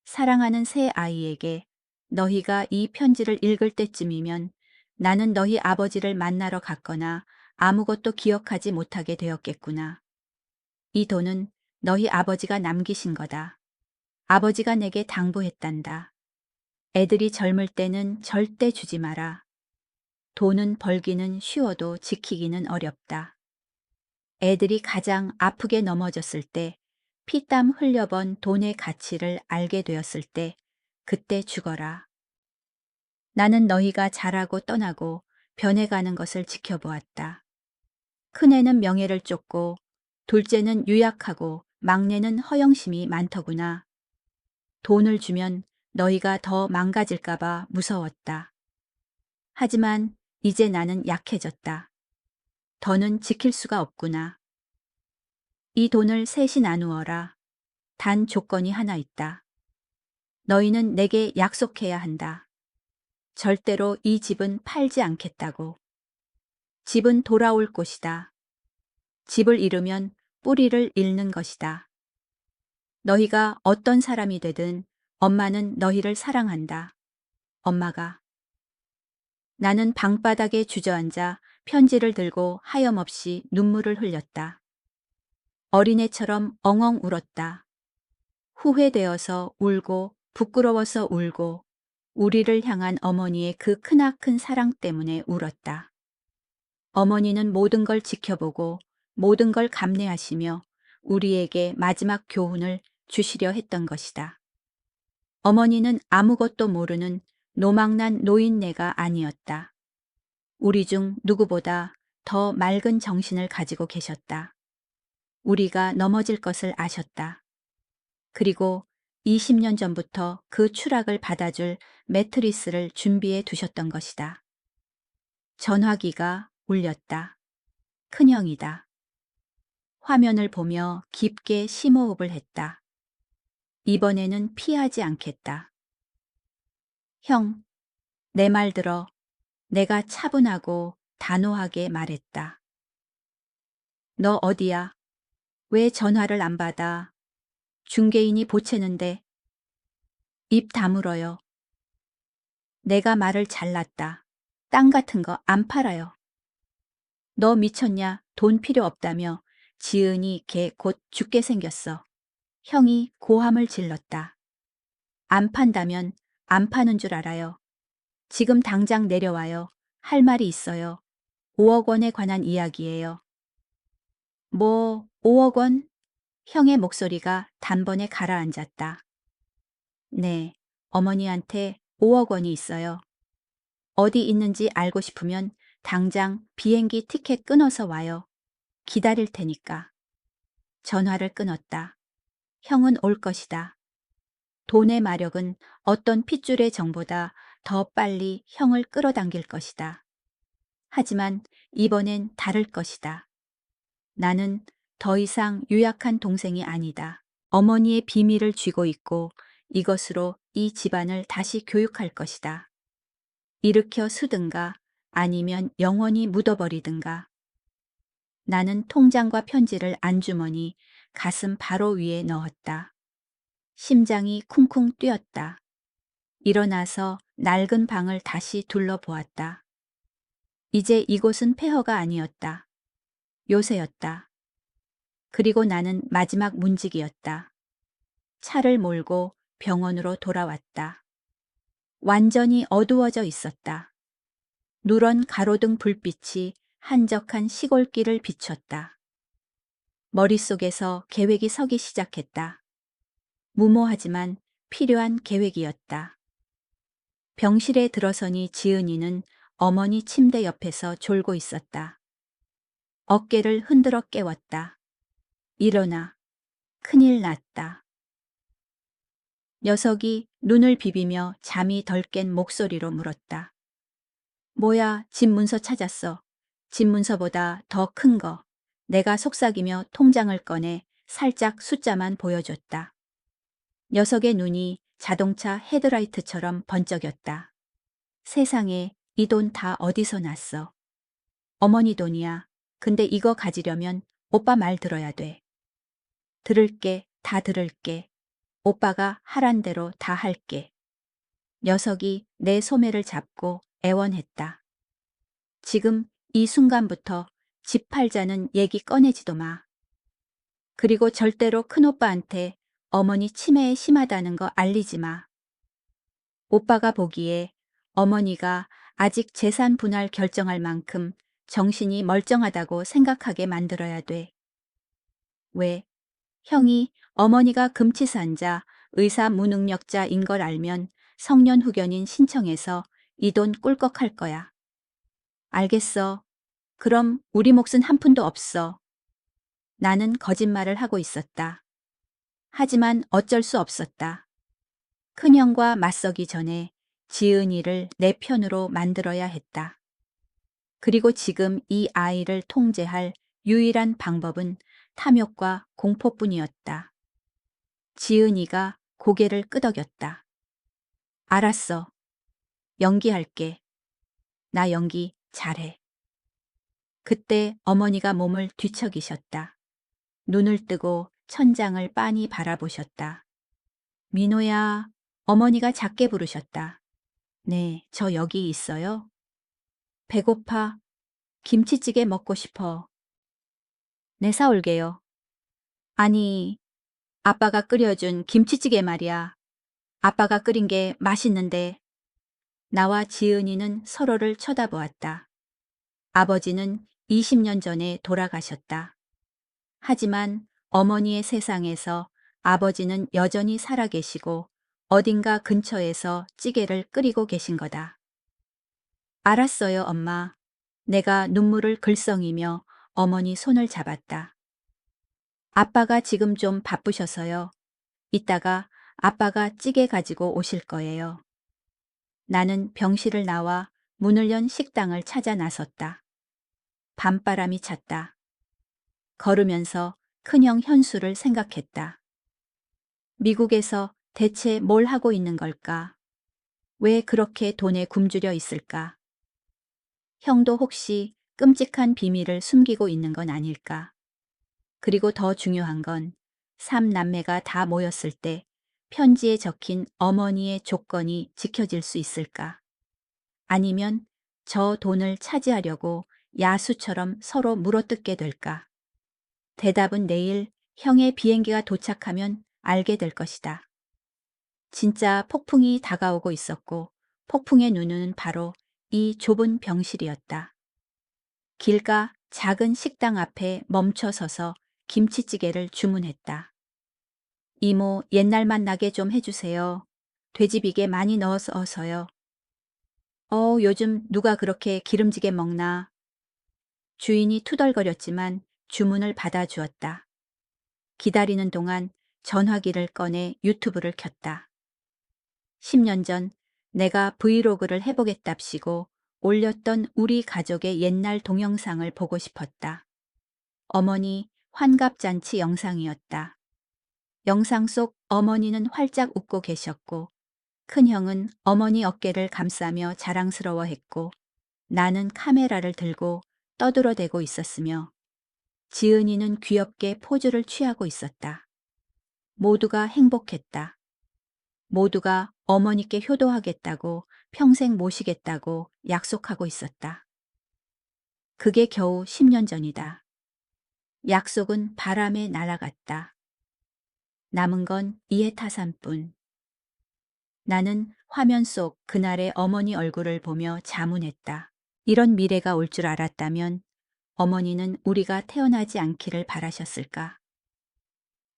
사랑하는 새 아이에게 너희가 이 편지를 읽을 때쯤이면 나는 너희 아버지를 만나러 갔거나 아무것도 기억하지 못하게 되었겠구나. 이 돈은 너희 아버지가 남기신 거다. 아버지가 내게 당부했단다. 애들이 젊을 때는 절대 주지 마라. 돈은 벌기는 쉬워도 지키기는 어렵다. 애들이 가장 아프게 넘어졌을 때, 피땀 흘려번 돈의 가치를 알게 되었을 때, 그때 죽어라. 나는 너희가 자라고 떠나고 변해가는 것을 지켜보았다. 큰애는 명예를 쫓고, 둘째는 유약하고, 막내는 허영심이 많더구나. 돈을 주면 너희가 더 망가질까봐 무서웠다. 하지만 이제 나는 약해졌다. 더는 지킬 수가 없구나. 이 돈을 셋이 나누어라. 단 조건이 하나 있다. 너희는 내게 약속해야 한다. 절대로 이 집은 팔지 않겠다고. 집은 돌아올 곳이다. 집을 잃으면 뿌리를 잃는 것이다. 너희가 어떤 사람이 되든 엄마는 너희를 사랑한다. 엄마가. 나는 방바닥에 주저앉아 편지를 들고 하염없이 눈물을 흘렸다. 어린애처럼 엉엉 울었다. 후회되어서 울고 부끄러워서 울고 우리를 향한 어머니의 그 크나큰 사랑 때문에 울었다. 어머니는 모든 걸 지켜보고 모든 걸 감내하시며 우리에게 마지막 교훈을 주시려 했던 것이다. 어머니는 아무것도 모르는 노망난 노인네가 아니었다. 우리 중 누구보다 더 맑은 정신을 가지고 계셨다. 우리가 넘어질 것을 아셨다. 그리고 20년 전부터 그 추락을 받아줄 매트리스를 준비해 두셨던 것이다. 전화기가 울렸다. 큰형이다. 화면을 보며 깊게 심호흡을 했다. 이번에는 피하지 않겠다. 형, 내 말 들어. 내가 차분하고 단호하게 말했다. 너 어디야? 왜 전화를 안 받아? 중개인이 보채는데. 입 다물어요. 내가 말을 잘랐다. 땅 같은 거 안 팔아요. 너 미쳤냐? 돈 필요 없다며 지은이 걔 곧 죽게 생겼어. 형이 고함을 질렀다. 안 판다면 안 파는 줄 알아요. 지금 당장 내려와요. 할 말이 있어요. 5억 원에 관한 이야기예요. 뭐 5억 원? 형의 목소리가 단번에 가라앉았다. 네, 어머니한테 5억 원이 있어요. 어디 있는지 알고 싶으면 당장 비행기 티켓 끊어서 와요. 기다릴 테니까. 전화를 끊었다. 형은 올 것이다. 돈의 마력은 어떤 핏줄의 정보다 더 빨리 형을 끌어당길 것이다. 하지만 이번엔 다를 것이다. 나는 더 이상 유약한 동생이 아니다. 어머니의 비밀을 쥐고 있고 이것으로 이 집안을 다시 교육할 것이다. 일으켜 쓰든가 아니면 영원히 묻어버리든가. 나는 통장과 편지를 안주머니 가슴 바로 위에 넣었다. 심장이 쿵쿵 뛰었다. 일어나서 낡은 방을 다시 둘러보았다. 이제 이곳은 폐허가 아니었다. 요새였다. 그리고 나는 마지막 문지기였다. 차를 몰고 병원으로 돌아왔다. 완전히 어두워져 있었다. 누런 가로등 불빛이 한적한 시골길을 비췄다. 머릿속에서 계획이 서기 시작했다. 무모하지만 필요한 계획이었다. 병실에 들어서니 지은이는 어머니 침대 옆에서 졸고 있었다. 어깨를 흔들어 깨웠다. 일어나. 큰일 났다. 녀석이 눈을 비비며 잠이 덜 깬 목소리로 물었다. 뭐야, 집 문서 찾았어. 집 문서보다 더 큰 거. 내가 속삭이며 통장을 꺼내 살짝 숫자만 보여줬다. 녀석의 눈이 자동차 헤드라이트처럼 번쩍였다. 세상에, 이 돈 다 어디서 났어? 어머니 돈이야. 근데 이거 가지려면 오빠 말 들어야 돼. 들을게, 다 들을게. 오빠가 하란 대로 다 할게. 녀석이 내 소매를 잡고 애원했다. 지금 이 순간부터 집 팔자는 얘기 꺼내지도 마. 그리고 절대로 큰오빠한테 어머니 치매에 심하다는 거 알리지 마. 오빠가 보기에 어머니가 아직 재산 분할 결정할 만큼 정신이 멀쩡하다고 생각하게 만들어야 돼. 왜? 형이 어머니가 금치산자, 의사 무능력자인 걸 알면 성년 후견인 신청해서 이 돈 꿀꺽할 거야. 알겠어. 그럼 우리 몫은 한 푼도 없어. 나는 거짓말을 하고 있었다. 하지만 어쩔 수 없었다. 큰형과 맞서기 전에 지은이를 내 편으로 만들어야 했다. 그리고 지금 이 아이를 통제할 유일한 방법은 탐욕과 공포뿐이었다. 지은이가 고개를 끄덕였다. 알았어. 연기할게. 나 연기 잘해. 그때 어머니가 몸을 뒤척이셨다. 눈을 뜨고 천장을 빤히 바라보셨다. 민호야, 어머니가 작게 부르셨다. 네, 저 여기 있어요. 배고파. 김치찌개 먹고 싶어. 네, 사올게요. 아니, 아빠가 끓여준 김치찌개 말이야. 아빠가 끓인 게 맛있는데. 나와 지은이는 서로를 쳐다보았다. 아버지는 20년 전에 돌아가셨다. 하지만 어머니의 세상에서 아버지는 여전히 살아계시고 어딘가 근처에서 찌개를 끓이고 계신 거다. 알았어요, 엄마. 내가 눈물을 글썽이며 어머니 손을 잡았다. 아빠가 지금 좀 바쁘셔서요. 이따가 아빠가 찌개 가지고 오실 거예요. 나는 병실을 나와 문을 연 식당을 찾아 나섰다. 밤바람이 찼다. 걸으면서 큰형 현수를 생각했다. 미국에서 대체 뭘 하고 있는 걸까? 왜 그렇게 돈에 굶주려 있을까? 형도 혹시 끔찍한 비밀을 숨기고 있는 건 아닐까? 그리고 더 중요한 건 삼남매가 다 모였을 때 편지에 적힌 어머니의 조건이 지켜질 수 있을까? 아니면 저 돈을 차지하려고 야수처럼 서로 물어뜯게 될까? 대답은 내일 형의 비행기가 도착하면 알게 될 것이다. 진짜 폭풍이 다가오고 있었고 폭풍의 눈은 바로 이 좁은 병실이었다. 길가 작은 식당 앞에 멈춰 서서 김치찌개를 주문했다. 이모, 옛날 맛 나게 좀 해주세요. 돼지비계 많이 넣어서요. 요즘 누가 그렇게 기름지게 먹나? 주인이 투덜거렸지만 주문을 받아주었다. 기다리는 동안 전화기를 꺼내 유튜브를 켰다. 10년 전 내가 브이로그를 해보겠답시고 올렸던 우리 가족의 옛날 동영상을 보고 싶었다. 어머니 환갑잔치 영상이었다. 영상 속 어머니는 활짝 웃고 계셨고, 큰형은 어머니 어깨를 감싸며 자랑스러워했고, 나는 카메라를 들고 떠들어대고 있었으며, 지은이는 귀엽게 포즈를 취하고 있었다. 모두가 행복했다. 모두가 어머니께 효도하겠다고, 평생 모시겠다고 약속하고 있었다. 그게 겨우 10년 전이다. 약속은 바람에 날아갔다. 남은 건 이해타산뿐. 나는 화면 속 그날의 어머니 얼굴을 보며 자문했다. 이런 미래가 올 줄 알았다면 어머니는 우리가 태어나지 않기를 바라셨을까?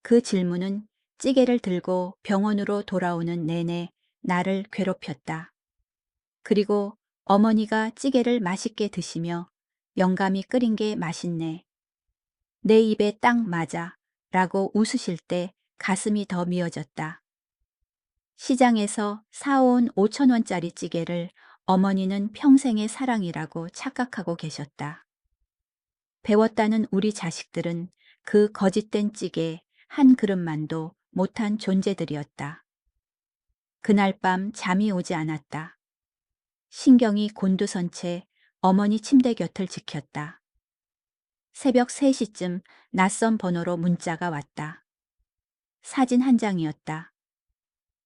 그 질문은 찌개를 들고 병원으로 돌아오는 내내 나를 괴롭혔다. 그리고 어머니가 찌개를 맛있게 드시며 영감이 끓인 게 맛있네. 내 입에 딱 맞아 라고 웃으실 때 가슴이 더 미어졌다. 시장에서 사온 5,000원짜리 찌개를 어머니는 평생의 사랑이라고 착각하고 계셨다. 배웠다는 우리 자식들은 그 거짓된 찌개 한 그릇만도 못한 존재들이었다. 그날 밤 잠이 오지 않았다. 신경이 곤두선 채 어머니 침대 곁을 지켰다. 새벽 3시쯤 낯선 번호로 문자가 왔다. 사진 한 장이었다.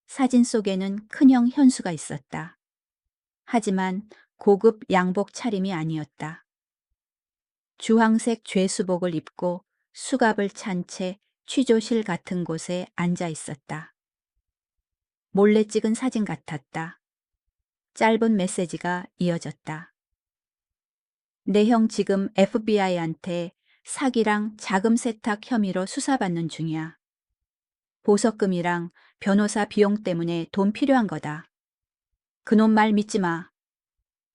사진 속에는 큰형 현수가 있었다. 하지만 고급 양복 차림이 아니었다. 주황색 죄수복을 입고 수갑을 찬 채 취조실 같은 곳에 앉아 있었다. 몰래 찍은 사진 같았다. 짧은 메시지가 이어졌다. 내 형 지금 FBI한테 사기랑 자금 세탁 혐의로 수사받는 중이야. 보석금이랑 변호사 비용 때문에 돈 필요한 거다. 그놈 말 믿지 마.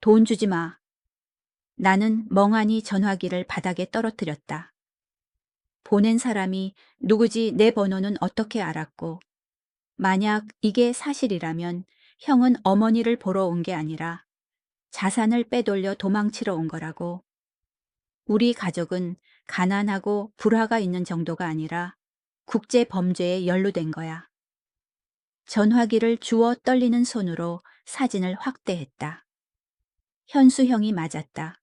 돈 주지 마. 나는 멍하니 전화기를 바닥에 떨어뜨렸다. 보낸 사람이 누구지 내 번호는 어떻게 알았고, 만약 이게 사실이라면 형은 어머니를 보러 온 게 아니라 자산을 빼돌려 도망치러 온 거라고. 우리 가족은 가난하고 불화가 있는 정도가 아니라 국제 범죄에 연루된 거야. 전화기를 주워 떨리는 손으로 사진을 확대했다. 현수 형이 맞았다.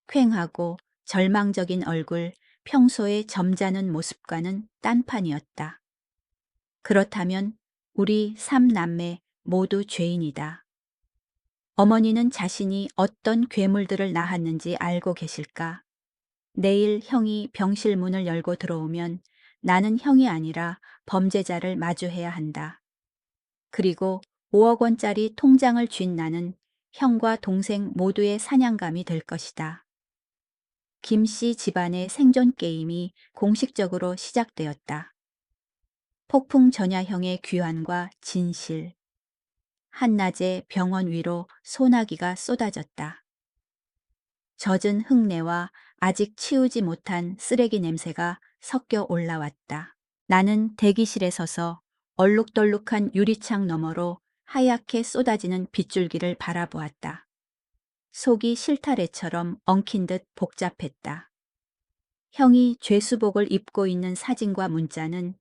퀭하고 절망적인 얼굴, 평소의 점잖은 모습과는 딴판이었다. 그렇다면 우리 3남매 모두 죄인이다. 어머니는 자신이 어떤 괴물들을 낳았는지 알고 계실까? 내일 형이 병실 문을 열고 들어오면 나는 형이 아니라 범죄자를 마주해야 한다. 그리고 5억 원짜리 통장을 쥔 나는 형과 동생 모두의 사냥감이 될 것이다. 김 씨 집안의 생존 게임이 공식적으로 시작되었다. 폭풍 전야형의 귀환과 진실. 한낮에 병원 위로 소나기가 쏟아졌다. 젖은 흙내와 아직 치우지 못한 쓰레기 냄새가 섞여 올라왔다. 나는 대기실에 서서 얼룩덜룩한 유리창 너머로 하얗게 쏟아지는 빗줄기를 바라보았다. 속이 실타래처럼 엉킨 듯 복잡했다. 형이 죄수복을 입고 있는 사진과 문자는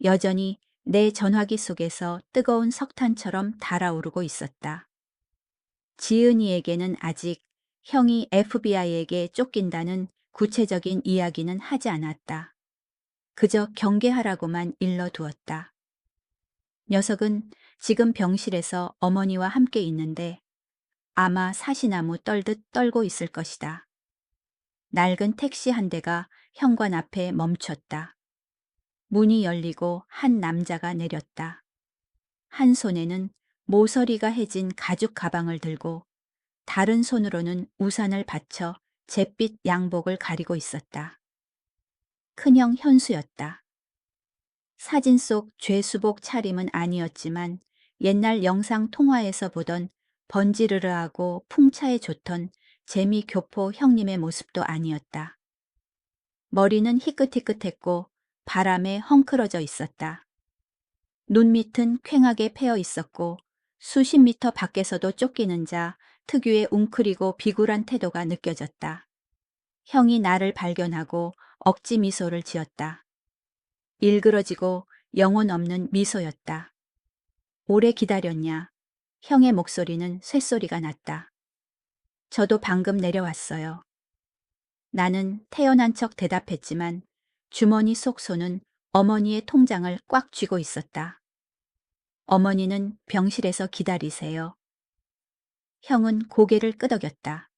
여전히 내 전화기 속에서 뜨거운 석탄처럼 달아오르고 있었다. 지은이에게는 아직 형이 FBI에게 쫓긴다는 구체적인 이야기는 하지 않았다. 그저 경계하라고만 일러두었다. 녀석은 지금 병실에서 어머니와 함께 있는데 아마 사시나무 떨듯 떨고 있을 것이다. 낡은 택시 한 대가 현관 앞에 멈췄다. 문이 열리고 한 남자가 내렸다. 한 손에는 모서리가 해진 가죽 가방을 들고 다른 손으로는 우산을 받쳐 잿빛 양복을 가리고 있었다. 큰형 현수였다. 사진 속 죄수복 차림은 아니었지만 옛날 영상 통화에서 보던 번지르르하고 풍차에 좋던 재미 교포 형님의 모습도 아니었다. 머리는 희끗희끗했고 바람에 헝클어져 있었다. 눈 밑은 퀭하게 패어 있었고 수십 미터 밖에서도 쫓기는 자 특유의 웅크리고 비굴한 태도가 느껴졌다. 형이 나를 발견하고 억지 미소를 지었다. 일그러지고 영혼 없는 미소였다. 오래 기다렸냐? 형의 목소리는 쇳소리가 났다. 저도 방금 내려왔어요. 나는 태어난 척 대답했지만 주머니 속 손은 어머니의 통장을 꽉 쥐고 있었다. 어머니는 병실에서 기다리세요. 형은 고개를 끄덕였다.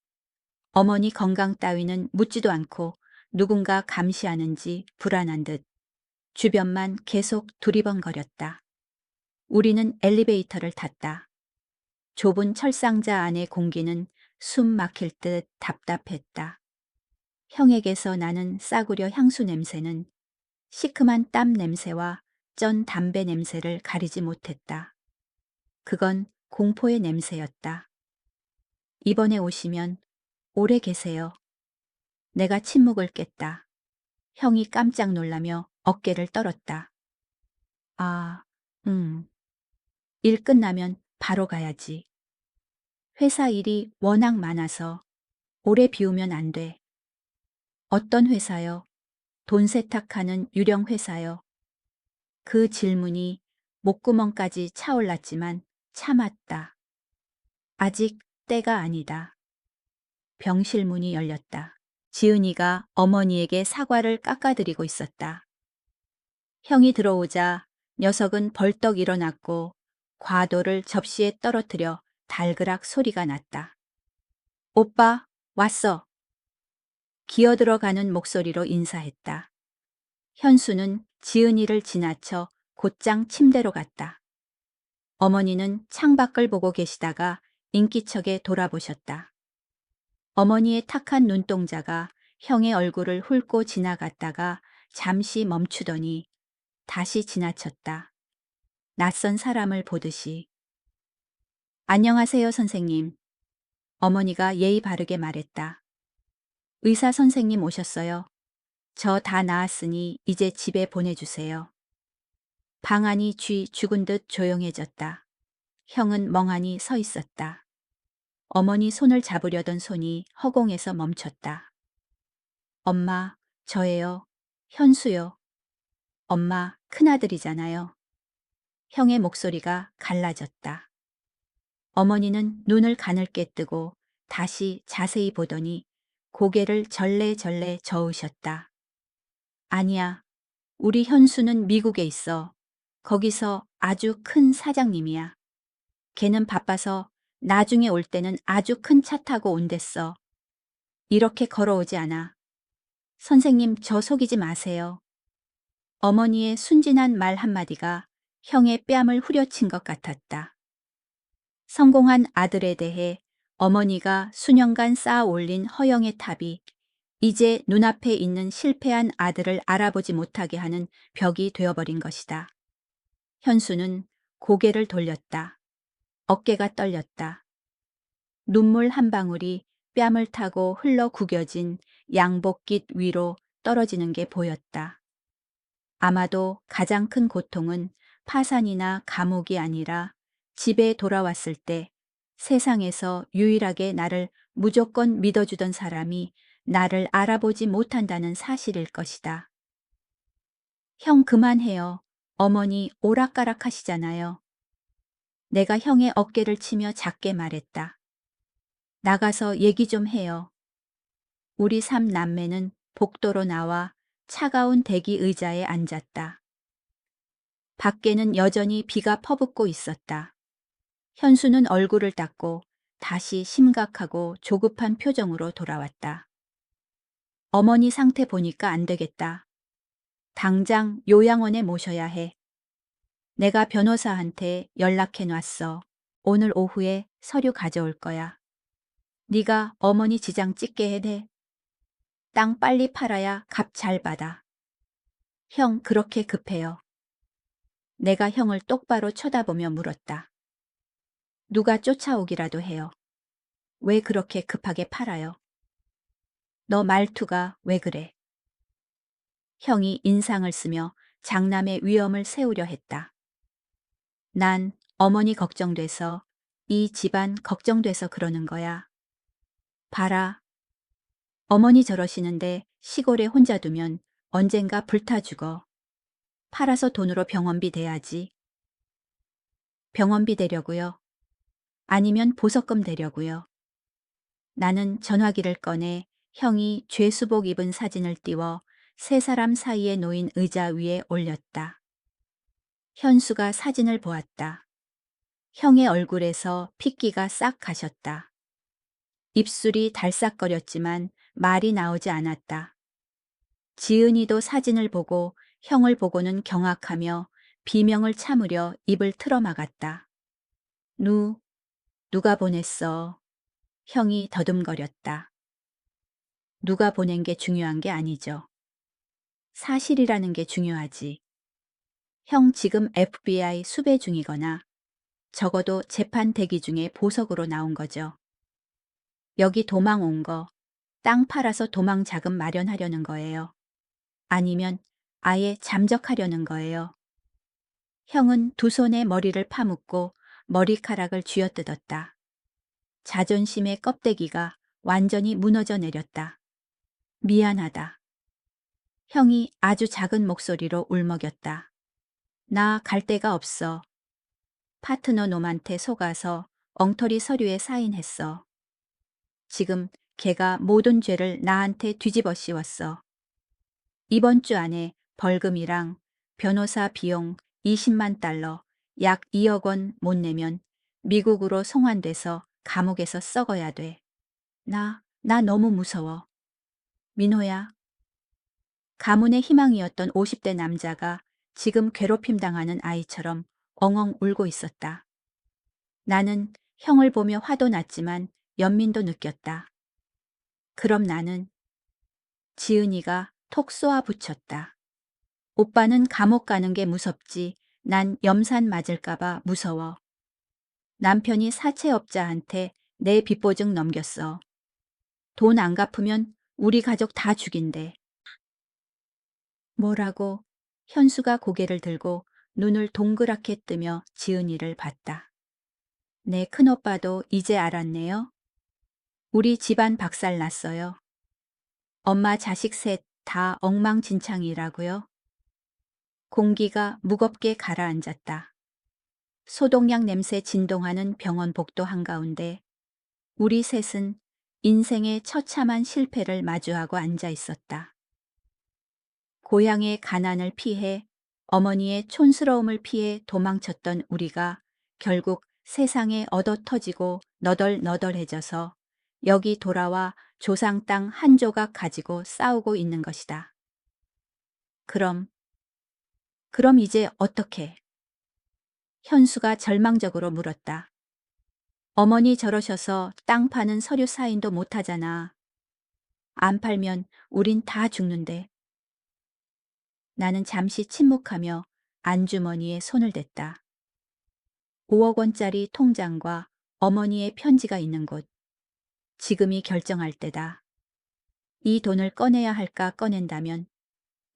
어머니 건강 따위는 묻지도 않고 누군가 감시하는지 불안한 듯 주변만 계속 두리번거렸다. 우리는 엘리베이터를 탔다. 좁은 철상자 안의 공기는 숨 막힐 듯 답답했다. 형에게서 나는 싸구려 향수 냄새는 시큼한 땀 냄새와 쩐 담배 냄새를 가리지 못했다. 그건 공포의 냄새였다. 이번에 오시면 오래 계세요. 내가 침묵을 깼다. 형이 깜짝 놀라며 어깨를 떨었다. 아, 일 끝나면 바로 가야지. 회사 일이 워낙 많아서 오래 비우면 안 돼. 어떤 회사요? 돈 세탁하는 유령 회사요. 그 질문이 목구멍까지 차올랐지만 참았다. 아직 때가 아니다. 병실 문이 열렸다. 지은이가 어머니에게 사과를 깎아드리고 있었다. 형이 들어오자 녀석은 벌떡 일어났고 과도를 접시에 떨어뜨려 달그락 소리가 났다. 오빠, 왔어. 기어들어가는 목소리로 인사했다. 현수는 지은이를 지나쳐 곧장 침대로 갔다. 어머니는 창밖을 보고 계시다가 인기척에 돌아보셨다. 어머니의 탁한 눈동자가 형의 얼굴을 훑고 지나갔다가 잠시 멈추더니 다시 지나쳤다. 낯선 사람을 보듯이. 안녕하세요, 선생님. 어머니가 예의 바르게 말했다. 의사 선생님 오셨어요. 저 다 나았으니 이제 집에 보내주세요. 방 안이 쥐 죽은 듯 조용해졌다. 형은 멍하니 서 있었다. 어머니 손을 잡으려던 손이 허공에서 멈췄다. 엄마, 저예요. 현수요. 엄마, 큰아들이잖아요. 형의 목소리가 갈라졌다. 어머니는 눈을 가늘게 뜨고 다시 자세히 보더니 고개를 절레절레 저으셨다. 아니야, 우리 현수는 미국에 있어. 거기서 아주 큰 사장님이야. 걔는 바빠서 나중에 올 때는 아주 큰 차 타고 온댔어. 이렇게 걸어오지 않아. 선생님, 저 속이지 마세요. 어머니의 순진한 말 한마디가 형의 뺨을 후려친 것 같았다. 성공한 아들에 대해 어머니가 수년간 쌓아 올린 허영의 탑이 이제 눈앞에 있는 실패한 아들을 알아보지 못하게 하는 벽이 되어버린 것이다. 현수는 고개를 돌렸다. 어깨가 떨렸다. 눈물 한 방울이 뺨을 타고 흘러 구겨진 양복깃 위로 떨어지는 게 보였다. 아마도 가장 큰 고통은 파산이나 감옥이 아니라 집에 돌아왔을 때 세상에서 유일하게 나를 무조건 믿어주던 사람이 나를 알아보지 못한다는 사실일 것이다. 형 그만해요. 어머니 오락가락 하시잖아요. 내가 형의 어깨를 치며 작게 말했다. 나가서 얘기 좀 해요. 우리 삼 남매는 복도로 나와 차가운 대기 의자에 앉았다. 밖에는 여전히 비가 퍼붓고 있었다. 현수는 얼굴을 닦고 다시 심각하고 조급한 표정으로 돌아왔다. 어머니 상태 보니까 안 되겠다. 당장 요양원에 모셔야 해. 내가 변호사한테 연락해 놨어. 오늘 오후에 서류 가져올 거야. 네가 어머니 지장 찍게 해 돼. 땅 빨리 팔아야 값 잘 받아. 형 그렇게 급해요. 내가 형을 똑바로 쳐다보며 물었다. 누가 쫓아오기라도 해요. 왜 그렇게 급하게 팔아요? 너 말투가 왜 그래? 형이 인상을 쓰며 장남의 위험을 세우려 했다. 난 어머니 걱정돼서 이 집안 걱정돼서 그러는 거야. 봐라. 어머니 저러시는데 시골에 혼자 두면 언젠가 불타 죽어. 팔아서 돈으로 병원비 대야지. 병원비 대려고요. 아니면 보석금 대려고요. 나는 전화기를 꺼내 형이 죄수복 입은 사진을 띄워 세 사람 사이에 놓인 의자 위에 올렸다. 현수가 사진을 보았다. 형의 얼굴에서 핏기가 싹 가셨다. 입술이 달싹거렸지만 말이 나오지 않았다. 지은이도 사진을 보고 형을 보고는 경악하며 비명을 참으려 입을 틀어막았다. 누가 보냈어? 형이 더듬거렸다. 누가 보낸 게 중요한 게 아니죠. 사실이라는 게 중요하지. 형 지금 FBI 수배 중이거나 적어도 재판 대기 중에 보석으로 나온 거죠. 여기 도망 온 거, 땅 팔아서 도망 자금 마련하려는 거예요. 아니면 아예 잠적하려는 거예요. 형은 두 손에 머리를 파묻고 머리카락을 쥐어뜯었다. 자존심의 껍데기가 완전히 무너져 내렸다. 미안하다. 형이 아주 작은 목소리로 울먹였다. 나 갈 데가 없어. 파트너 놈한테 속아서 엉터리 서류에 사인했어. 지금 걔가 모든 죄를 나한테 뒤집어 씌웠어. 이번 주 안에 벌금이랑 변호사 비용 20만 달러, 약 2억 원 못 내면 미국으로 송환돼서 감옥에서 썩어야 돼. 나 너무 무서워. 민호야. 가문의 희망이었던 50대 남자가 지금 괴롭힘 당하는 아이처럼 엉엉 울고 있었다. 나는 형을 보며 화도 났지만 연민도 느꼈다. 그럼 나는 지은이가 톡 쏘아 붙였다. 오빠는 감옥 가는 게 무섭지 난 염산 맞을까봐 무서워. 남편이 사채업자한테 내 빚보증 넘겼어. 돈 안 갚으면 우리 가족 다 죽인대. 뭐라고? 현수가 고개를 들고 눈을 동그랗게 뜨며 지은이를 봤다. 내 큰오빠도 이제 알았네요. 우리 집안 박살 났어요. 엄마 자식 셋 다 엉망진창이라고요. 공기가 무겁게 가라앉았다. 소독약 냄새 진동하는 병원 복도 한가운데 우리 셋은 인생의 처참한 실패를 마주하고 앉아 있었다. 고향의 가난을 피해 어머니의 촌스러움을 피해 도망쳤던 우리가 결국 세상에 얻어터지고 너덜너덜해져서 여기 돌아와 조상 땅 한 조각 가지고 싸우고 있는 것이다. 그럼 이제 어떻게? 현수가 절망적으로 물었다. 어머니 저러셔서 땅 파는 서류 사인도 못하잖아. 안 팔면 우린 다 죽는데. 나는 잠시 침묵하며 안주머니에 손을 댔다. 5억 원짜리 통장과 어머니의 편지가 있는 곳. 지금이 결정할 때다. 이 돈을 꺼내야 할까 꺼낸다면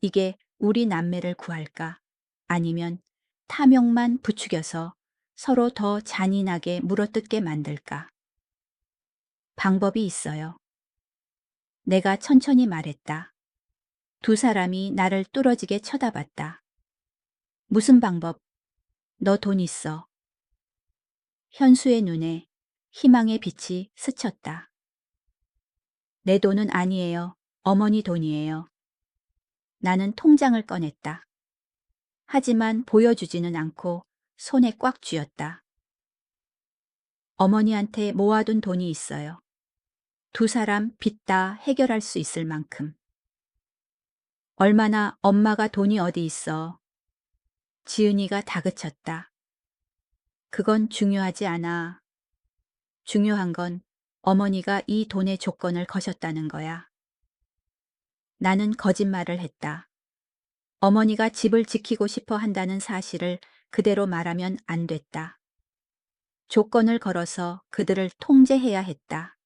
이게 우리 남매를 구할까? 아니면 탐욕만 부추겨서 서로 더 잔인하게 물어뜯게 만들까? 방법이 있어요. 내가 천천히 말했다. 두 사람이 나를 뚫어지게 쳐다봤다. 무슨 방법? 너 돈 있어. 현수의 눈에 희망의 빛이 스쳤다. 내 돈은 아니에요. 어머니 돈이에요. 나는 통장을 꺼냈다. 하지만 보여주지는 않고 손에 꽉 쥐었다. 어머니한테 모아둔 돈이 있어요. 두 사람 빚 다 해결할 수 있을 만큼. 얼마나 엄마가 돈이 어디 있어. 지은이가 다그쳤다. 그건 중요하지 않아. 중요한 건 어머니가 이 돈의 조건을 거셨다는 거야. 나는 거짓말을 했다. 어머니가 집을 지키고 싶어 한다는 사실을 그대로 말하면 안 됐다. 조건을 걸어서 그들을 통제해야 했다.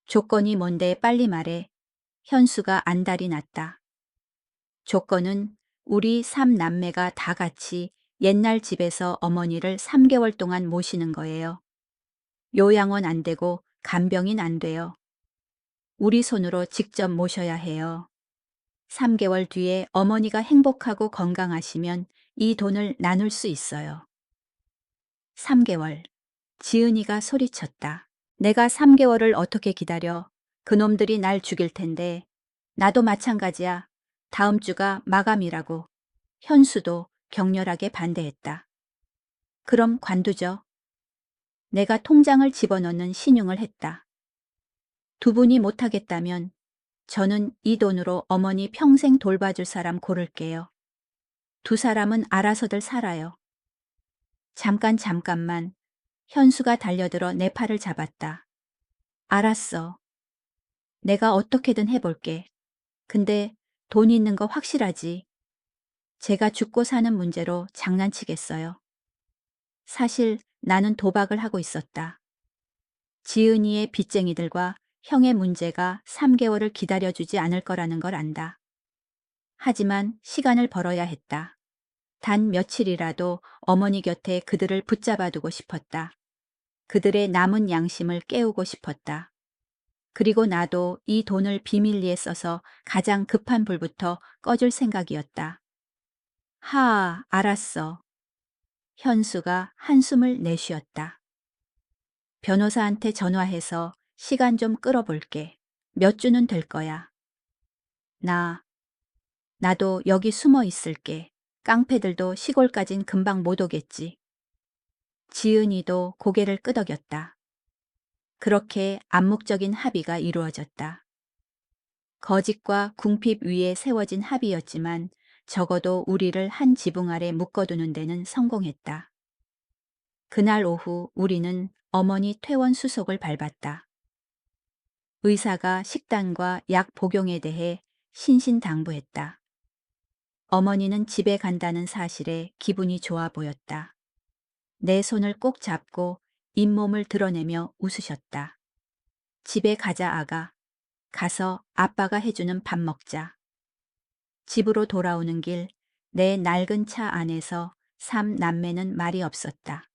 조건이 뭔데 빨리 말해. 현수가 안달이 났다. 조건은 우리 3남매가 다 같이 옛날 집에서 어머니를 3개월 동안 모시는 거예요. 요양원 안 되고 간병인 안 돼요. 우리 손으로 직접 모셔야 해요. 3개월 뒤에 어머니가 행복하고 건강하시면 이 돈을 나눌 수 있어요. 3개월. 지은이가 소리쳤다. 내가 3개월을 어떻게 기다려? 그놈들이 날 죽일 텐데. 나도 마찬가지야. 다음 주가 마감이라고. 현수도 격렬하게 반대했다. 그럼 관두죠. 내가 통장을 집어넣는 신용을 했다. 두 분이 못하겠다면 저는 이 돈으로 어머니 평생 돌봐줄 사람 고를게요. 두 사람은 알아서들 살아요. 잠깐만. 현수가 달려들어 내 팔을 잡았다. 알았어. 내가 어떻게든 해볼게. 근데 돈 있는 거 확실하지? 제가 죽고 사는 문제로 장난치겠어요. 사실 나는 도박을 하고 있었다. 지은이의 빚쟁이들과 형의 문제가 3개월을 기다려주지 않을 거라는 걸 안다. 하지만 시간을 벌어야 했다. 단 며칠이라도 어머니 곁에 그들을 붙잡아두고 싶었다. 그들의 남은 양심을 깨우고 싶었다. 그리고 나도 이 돈을 비밀리에 써서 가장 급한 불부터 꺼줄 생각이었다. 알았어. 현수가 한숨을 내쉬었다. 변호사한테 전화해서 시간 좀 끌어볼게. 몇 주는 될 거야. 나도 여기 숨어 있을게. 깡패들도 시골까진 금방 못 오겠지. 지은이도 고개를 끄덕였다. 그렇게 암묵적인 합의가 이루어졌다. 거짓과 궁핍 위에 세워진 합의였지만 적어도 우리를 한 지붕 아래 묶어두는 데는 성공했다. 그날 오후 우리는 어머니 퇴원 수속을 밟았다. 의사가 식단과 약 복용에 대해 신신당부했다. 어머니는 집에 간다는 사실에 기분이 좋아 보였다. 내 손을 꼭 잡고 잇몸을 드러내며 웃으셨다. 집에 가자 아가. 가서 아빠가 해주는 밥 먹자. 집으로 돌아오는 길 내 낡은 차 안에서 3남매는 말이 없었다.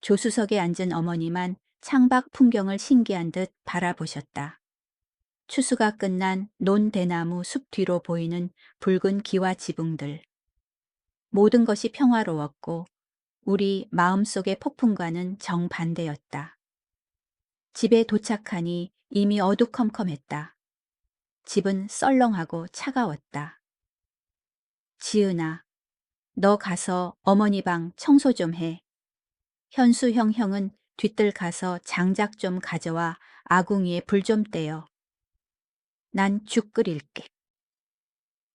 조수석에 앉은 어머니만 창밖 풍경을 신기한 듯 바라보셨다. 추수가 끝난 논대나무 숲 뒤로 보이는 붉은 기와 지붕들. 모든 것이 평화로웠고 우리 마음속의 폭풍과는 정반대였다. 집에 도착하니 이미 어두컴컴했다. 집은 썰렁하고 차가웠다. 지은아, 너 가서 어머니 방 청소 좀 해. 현수 형은 뒤뜰 가서 장작 좀 가져와 아궁이에 불 좀 떼요. 난 죽 끓일게.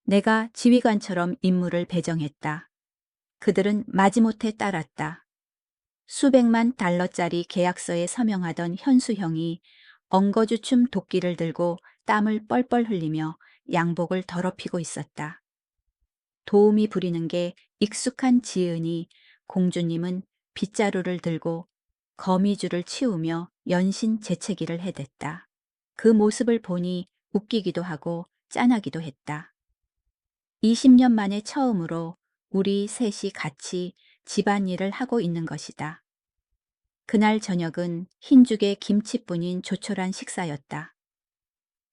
내가 지휘관처럼 임무를 배정했다. 그들은 마지못해 따랐다. 수백만 달러짜리 계약서에 서명하던 현수 형이 엉거주춤 도끼를 들고 땀을 뻘뻘 흘리며 양복을 더럽히고 있었다. 도우미 부리는 게 익숙한 지은이 공주님은 빗자루를 들고 거미줄을 치우며 연신 재채기를 해댔다. 그 모습을 보니 웃기기도 하고 짠하기도 했다. 20년 만에 처음으로 우리 셋이 같이 집안일을 하고 있는 것이다. 그날 저녁은 흰죽에 김치뿐인 조촐한 식사였다.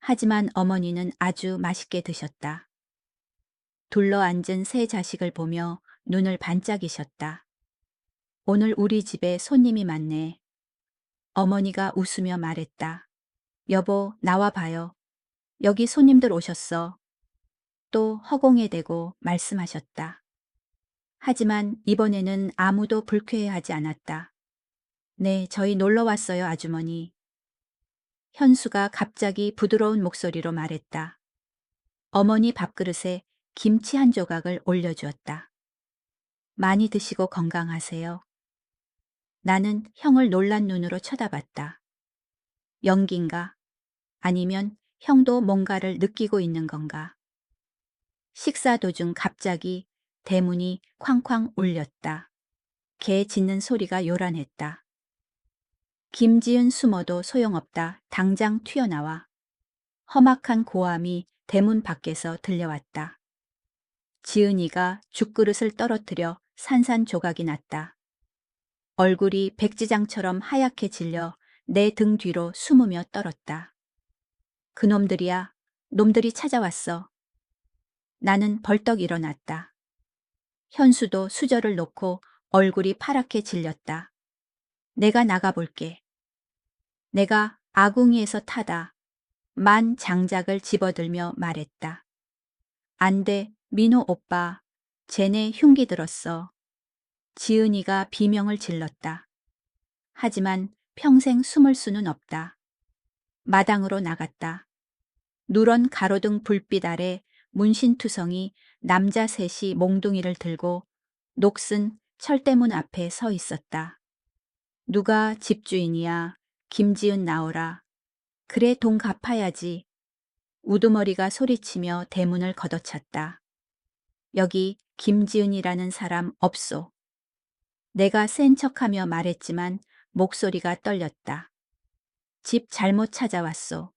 하지만 어머니는 아주 맛있게 드셨다. 둘러앉은 세 자식을 보며 눈을 반짝이셨다. 오늘 우리 집에 손님이 많네. 어머니가 웃으며 말했다. 여보, 나와 봐요. 여기 손님들 오셨어. 또 허공에 대고 말씀하셨다. 하지만 이번에는 아무도 불쾌해하지 않았다. 네, 저희 놀러 왔어요, 아주머니. 현수가 갑자기 부드러운 목소리로 말했다. 어머니 밥그릇에 김치 한 조각을 올려주었다. 많이 드시고 건강하세요. 나는 형을 놀란 눈으로 쳐다봤다. 연기인가? 아니면 형도 뭔가를 느끼고 있는 건가? 식사 도중 갑자기 대문이 쾅쾅 울렸다. 개 짖는 소리가 요란했다. 김지은 숨어도 소용없다. 당장 튀어나와. 험악한 고함이 대문 밖에서 들려왔다. 지은이가 죽그릇을 떨어뜨려 산산조각이 났다. 얼굴이 백지장처럼 하얗게 질려 내 등 뒤로 숨으며 떨었다. 그놈들이야, 놈들이 찾아왔어. 나는 벌떡 일어났다. 현수도 수저를 놓고 얼굴이 파랗게 질렸다. 내가 나가볼게. 내가 아궁이에서 타다 만 장작을 집어들며 말했다. 안 돼, 민호 오빠. 쟤네 흉기 들었어. 지은이가 비명을 질렀다. 하지만 평생 숨을 수는 없다. 마당으로 나갔다. 누런 가로등 불빛 아래 문신투성이 남자 셋이 몽둥이를 들고 녹슨 철대문 앞에 서 있었다. 누가 집주인이야? 김지은 나오라. 그래, 돈 갚아야지. 우두머리가 소리치며 대문을 걷어찼다. 여기 김지은이라는 사람 없소. 내가 센 척하며 말했지만 목소리가 떨렸다. 집 잘못 찾아왔소.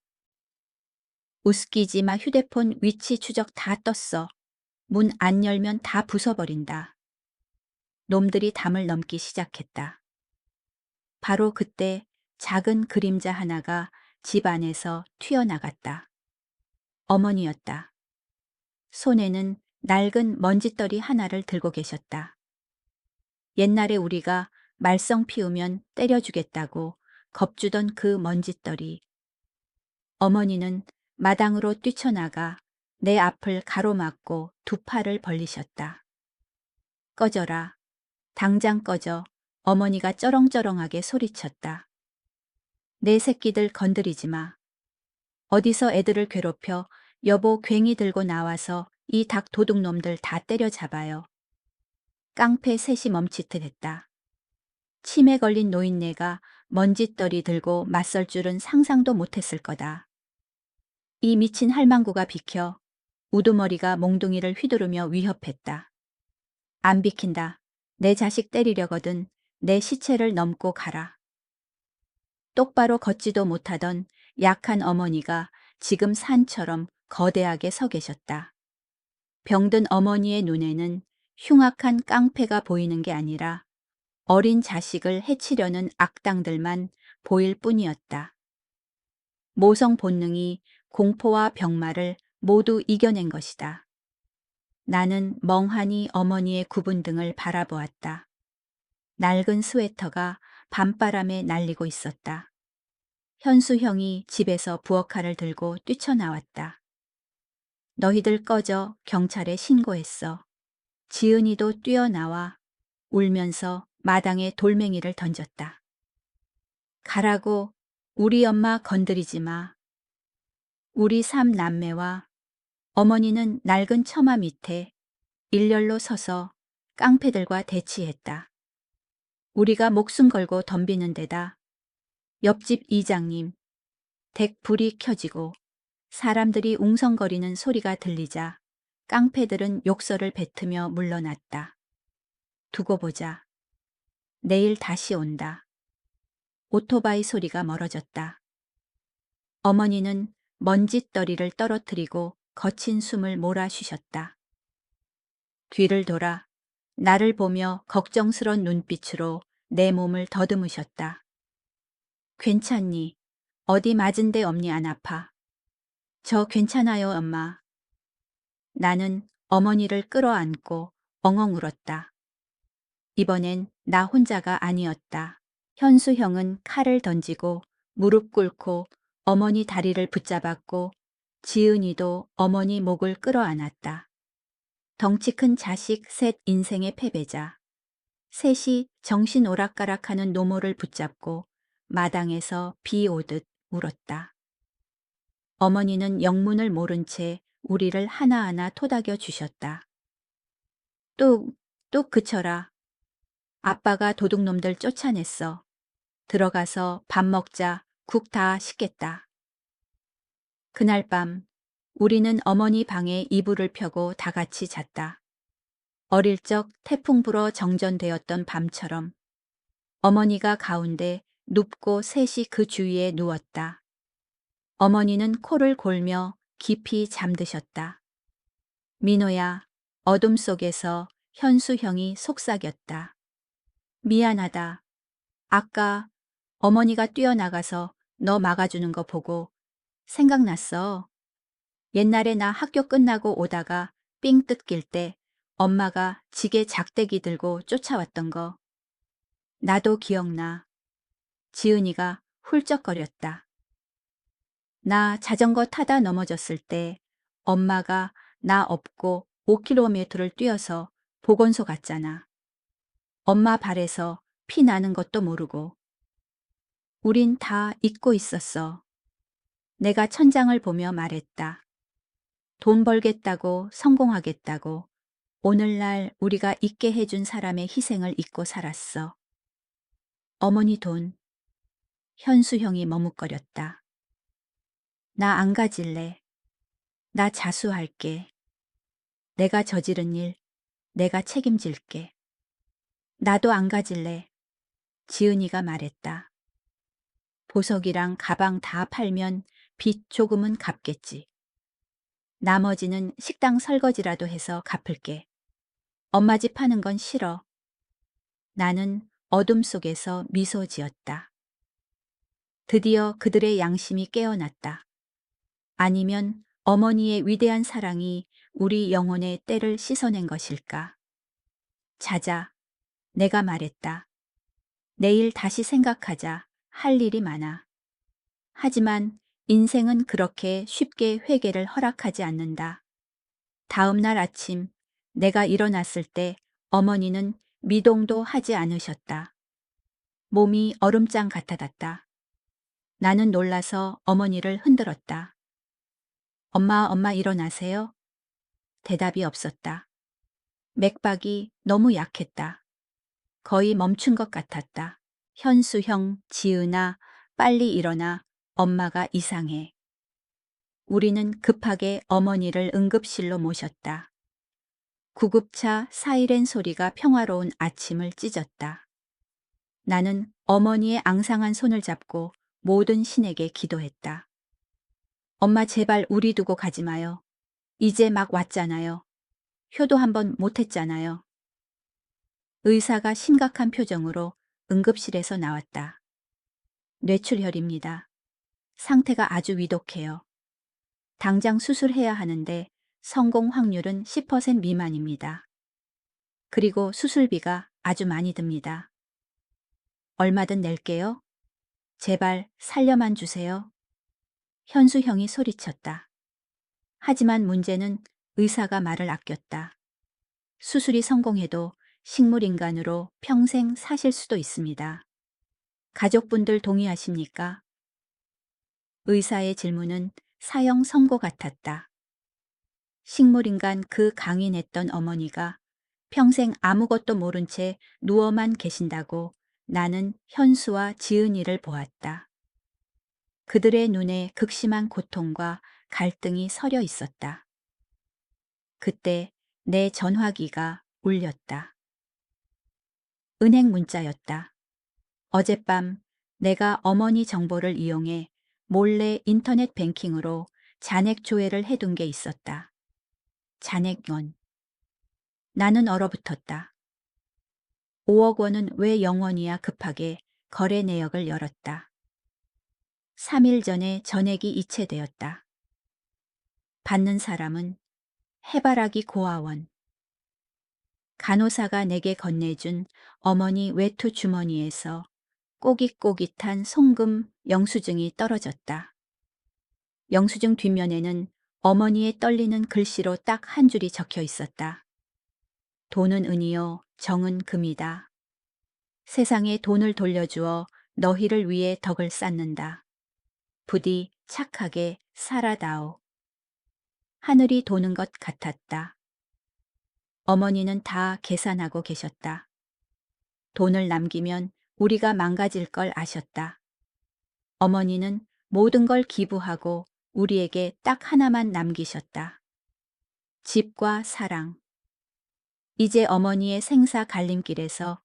웃기지 마. 휴대폰 위치 추적 다 떴어. 문 안 열면 다 부숴버린다. 놈들이 담을 넘기 시작했다. 바로 그때 작은 그림자 하나가 집 안에서 튀어나갔다. 어머니였다. 손에는 낡은 먼지떨이 하나를 들고 계셨다. 옛날에 우리가 말썽 피우면 때려주겠다고 겁주던 그 먼지떨이. 어머니는 마당으로 뛰쳐나가 내 앞을 가로막고 두 팔을 벌리셨다. 꺼져라. 당장 꺼져. 어머니가 쩌렁쩌렁하게 소리쳤다. 내 새끼들 건드리지 마. 어디서 애들을 괴롭혀 여보 괭이 들고 나와서 이 닭 도둑놈들 다 때려잡아요. 깡패 셋이 멈칫했다. 치매 걸린 노인네가 먼지떨이 들고 맞설 줄은 상상도 못했을 거다. 이 미친 할망구가 비켜. 우두머리가 몽둥이를 휘두르며 위협했다. 안 비킨다. 내 자식 때리려거든 내 시체를 넘고 가라. 똑바로 걷지도 못하던 약한 어머니가 지금 산처럼 거대하게 서 계셨다. 병든 어머니의 눈에는 흉악한 깡패가 보이는 게 아니라 어린 자식을 해치려는 악당들만 보일 뿐이었다. 모성 본능이 공포와 병마를 모두 이겨낸 것이다. 나는 멍하니 어머니의 굽은 등을 바라보았다. 낡은 스웨터가 밤바람에 날리고 있었다. 현수 형이 집에서 부엌칼을 들고 뛰쳐나왔다. 너희들 꺼져. 경찰에 신고했어. 지은이도 뛰어나와 울면서 마당에 돌멩이를 던졌다. 가라고. 우리 엄마 건드리지 마. 우리 삼남매와 어머니는 낡은 처마 밑에 일렬로 서서 깡패들과 대치했다. 우리가 목숨 걸고 덤비는 데다 옆집 이장님 댁 불이 켜지고 사람들이 웅성거리는 소리가 들리자 깡패들은 욕설을 뱉으며 물러났다. 두고 보자. 내일 다시 온다. 오토바이 소리가 멀어졌다. 어머니는 먼지떨이를 떨어뜨리고 거친 숨을 몰아쉬셨다. 뒤를 돌아 나를 보며 걱정스런 눈빛으로 내 몸을 더듬으셨다. 괜찮니? 어디 맞은 데 없니? 안 아파? 저 괜찮아요, 엄마. 나는 어머니를 끌어안고 엉엉 울었다. 이번엔 나 혼자가 아니었다. 현수 형은 칼을 던지고 무릎 꿇고 어머니 다리를 붙잡았고 지은이도 어머니 목을 끌어안았다. 덩치 큰 자식 셋 인생의 패배자. 셋이 정신 오락가락하는 노모를 붙잡고 마당에서 비 오듯 울었다. 어머니는 영문을 모른 채 우리를 하나하나 토닥여 주셨다. 뚝 그쳐라. 아빠가 도둑놈들 쫓아냈어. 들어가서 밥 먹자. 국 다 식겠다. 그날 밤 우리는 어머니 방에 이불을 펴고 다 같이 잤다. 어릴 적 태풍 불어 정전되었던 밤처럼 어머니가 가운데 눕고 셋이 그 주위에 누웠다. 어머니는 코를 골며 깊이 잠드셨다. 민호야, 어둠 속에서 현수 형이 속삭였다. 미안하다. 아까 어머니가 뛰어나가서 너 막아주는 거 보고 생각났어. 옛날에 나 학교 끝나고 오다가 삥 뜯길 때 엄마가 지게 작대기 들고 쫓아왔던 거. 나도 기억나. 지은이가 훌쩍거렸다. 나 자전거 타다 넘어졌을 때 엄마가 나 업고 5km를 뛰어서 보건소 갔잖아. 엄마 발에서 피 나는 것도 모르고. 우린 다 잊고 있었어. 내가 천장을 보며 말했다. 돈 벌겠다고 성공하겠다고 오늘날 우리가 잊게 해준 사람의 희생을 잊고 살았어. 어머니 돈. 현수형이 머뭇거렸다. 나 안 가질래. 나 자수할게. 내가 저지른 일, 내가 책임질게. 나도 안 가질래. 지은이가 말했다. 보석이랑 가방 다 팔면 빚 조금은 갚겠지. 나머지는 식당 설거지라도 해서 갚을게. 엄마 집 하는 건 싫어. 나는 어둠 속에서 미소 지었다. 드디어 그들의 양심이 깨어났다. 아니면 어머니의 위대한 사랑이 우리 영혼의 때를 씻어낸 것일까? 자자, 내가 말했다. 내일 다시 생각하자. 할 일이 많아. 하지만 인생은 그렇게 쉽게 회개를 허락하지 않는다. 다음 날 아침 내가 일어났을 때 어머니는 미동도 하지 않으셨다. 몸이 얼음장 같아졌다. 나는 놀라서 어머니를 흔들었다. 엄마 일어나세요? 대답이 없었다. 맥박이 너무 약했다. 거의 멈춘 것 같았다. 현수형, 지은아, 빨리 일어나. 엄마가 이상해. 우리는 급하게 어머니를 응급실로 모셨다. 구급차 사이렌 소리가 평화로운 아침을 찢었다. 나는 어머니의 앙상한 손을 잡고 모든 신에게 기도했다. 엄마 제발 우리 두고 가지 마요. 이제 막 왔잖아요. 효도 한번 못했잖아요. 의사가 심각한 표정으로 응급실에서 나왔다. 뇌출혈입니다. 상태가 아주 위독해요. 당장 수술해야 하는데 성공 확률은 10% 미만입니다. 그리고 수술비가 아주 많이 듭니다. 얼마든 낼게요. 제발 살려만 주세요. 현수형이 소리쳤다. 하지만 문제는 의사가 말을 아꼈다. 수술이 성공해도 식물인간으로 평생 사실 수도 있습니다. 가족분들 동의하십니까? 의사의 질문은 사형 선고 같았다. 식물인간 그 강인했던 어머니가 평생 아무것도 모른 채 누워만 계신다고 나는 현수와 지은이를 보았다. 그들의 눈에 극심한 고통과 갈등이 서려 있었다. 그때 내 전화기가 울렸다. 은행 문자였다. 어젯밤 내가 어머니 정보를 이용해 몰래 인터넷 뱅킹으로 잔액 조회를 해둔 게 있었다. 잔액원. 나는 얼어붙었다. 5억 원은 왜 영원이야 급하게 거래 내역을 열었다. 3일 전에 전액이 이체되었다. 받는 사람은 해바라기 고아원. 간호사가 내게 건네준 어머니 외투 주머니에서 꼬깃꼬깃한 송금 영수증이 떨어졌다. 영수증 뒷면에는 어머니의 떨리는 글씨로 딱 한 줄이 적혀 있었다. 돈은 은이요, 정은 금이다. 세상에 돈을 돌려주어 너희를 위해 덕을 쌓는다. 부디 착하게 살아다오. 하늘이 도는 것 같았다. 어머니는 다 계산하고 계셨다. 돈을 남기면 우리가 망가질 걸 아셨다. 어머니는 모든 걸 기부하고 우리에게 딱 하나만 남기셨다. 집과 사랑. 이제 어머니의 생사 갈림길에서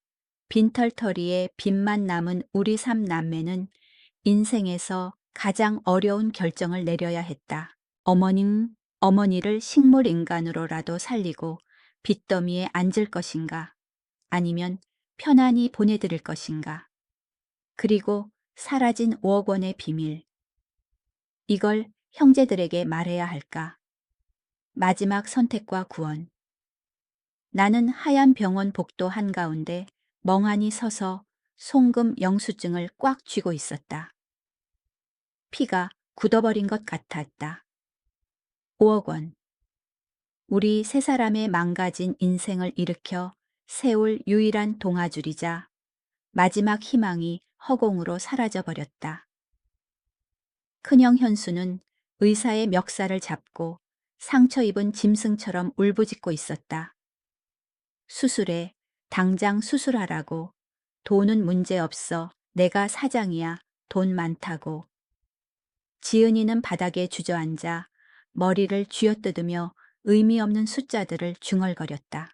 빈털터리에 빚만 남은 우리 3남매는 인생에서 가장 어려운 결정을 내려야 했다. 어머니를 식물인간으로라도 살리고 빚더미에 앉을 것인가, 아니면 편안히 보내드릴 것인가. 그리고 사라진 5억 원의 비밀. 이걸 형제들에게 말해야 할까? 마지막 선택과 구원. 나는 하얀 병원 복도 한가운데 멍하니 서서 송금 영수증을 꽉 쥐고 있었다. 피가 굳어버린 것 같았다. 5억 원. 우리 세 사람의 망가진 인생을 일으켜 세울 유일한 동아줄이자 마지막 희망이 허공으로 사라져버렸다. 큰형 현수는 의사의 멱살을 잡고 상처 입은 짐승처럼 울부짖고 있었다. 수술해, 당장 수술하라고. 돈은 문제 없어. 내가 사장이야. 돈 많다고. 지은이는 바닥에 주저앉아 머리를 쥐어뜯으며 의미 없는 숫자들을 중얼거렸다.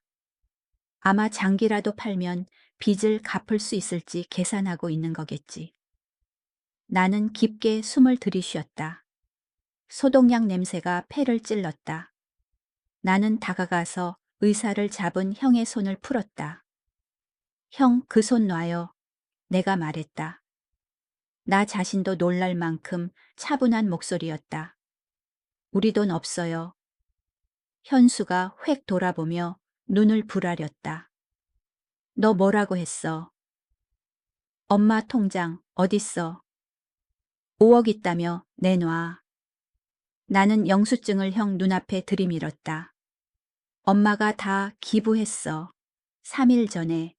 아마 장기라도 팔면 빚을 갚을 수 있을지 계산하고 있는 거겠지. 나는 깊게 숨을 들이쉬었다. 소독약 냄새가 폐를 찔렀다. 나는 다가가서 의사를 잡은 형의 손을 풀었다. 형, 그 손 놔요. 내가 말했다. 나 자신도 놀랄 만큼 차분한 목소리였다. 우리 돈 없어요. 현수가 획 돌아보며 눈을 부라렸다. 너 뭐라고 했어? 엄마 통장 어딨어? 5억 있다며 내놔. 나는 영수증을 형 눈앞에 들이밀었다. 엄마가 다 기부했어. 3일 전에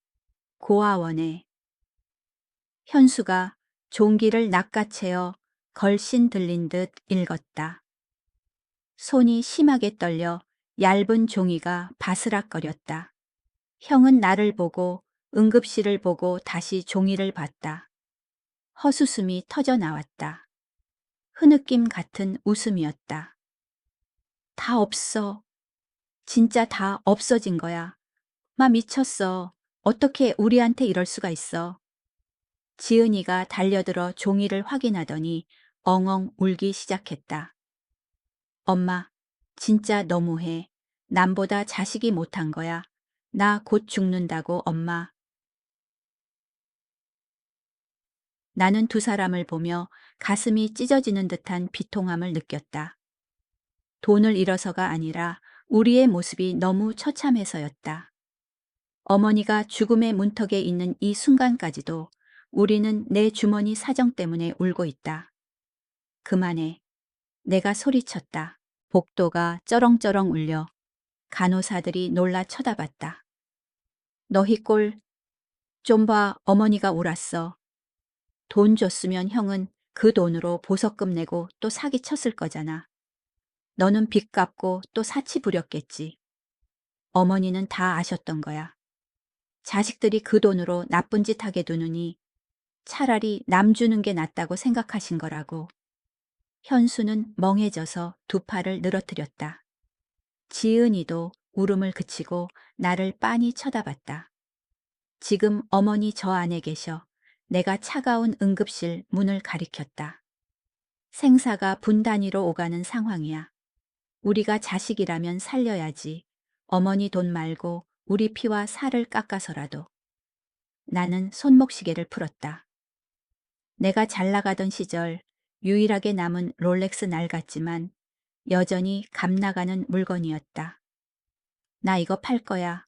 고아원에. 현수가 종기를 낚아채어 걸신 들린 듯 읽었다. 손이 심하게 떨려 얇은 종이가 바스락거렸다. 형은 나를 보고 응급실을 보고 다시 종이를 봤다. 헛웃음이 터져 나왔다. 흐느낌 같은 웃음이었다. 다 없어. 진짜 다 없어진 거야. 마 미쳤어. 어떻게 우리한테 이럴 수가 있어. 지은이가 달려들어 종이를 확인하더니 엉엉 울기 시작했다. 엄마, 진짜 너무해. 남보다 자식이 못한 거야. 나 곧 죽는다고, 엄마. 나는 두 사람을 보며 가슴이 찢어지는 듯한 비통함을 느꼈다. 돈을 잃어서가 아니라 우리의 모습이 너무 처참해서였다. 어머니가 죽음의 문턱에 있는 이 순간까지도 우리는 내 주머니 사정 때문에 울고 있다. 그만해. 내가 소리쳤다. 복도가 쩌렁쩌렁 울려 간호사들이 놀라 쳐다봤다. 너희 꼴 좀 봐. 어머니가 울었어. 돈 줬으면 형은 그 돈으로 보석금 내고 또 사기 쳤을 거잖아. 너는 빚 갚고 또 사치 부렸겠지. 어머니는 다 아셨던 거야. 자식들이 그 돈으로 나쁜 짓 하게 두느니 차라리 남 주는 게 낫다고 생각하신 거라고. 현수는 멍해져서 두 팔을 늘어뜨렸다. 지은이도 울음을 그치고 나를 빤히 쳐다봤다. 지금 어머니 저 안에 계셔. 내가 차가운 응급실 문을 가리켰다. 생사가 분 단위로 오가는 상황이야. 우리가 자식이라면 살려야지. 어머니 돈 말고 우리 피와 살을 깎아서라도. 나는 손목시계를 풀었다. 내가 잘 나가던 시절 유일하게 남은 롤렉스 날 같지만 여전히 값 나가는 물건이었다. 나 이거 팔 거야.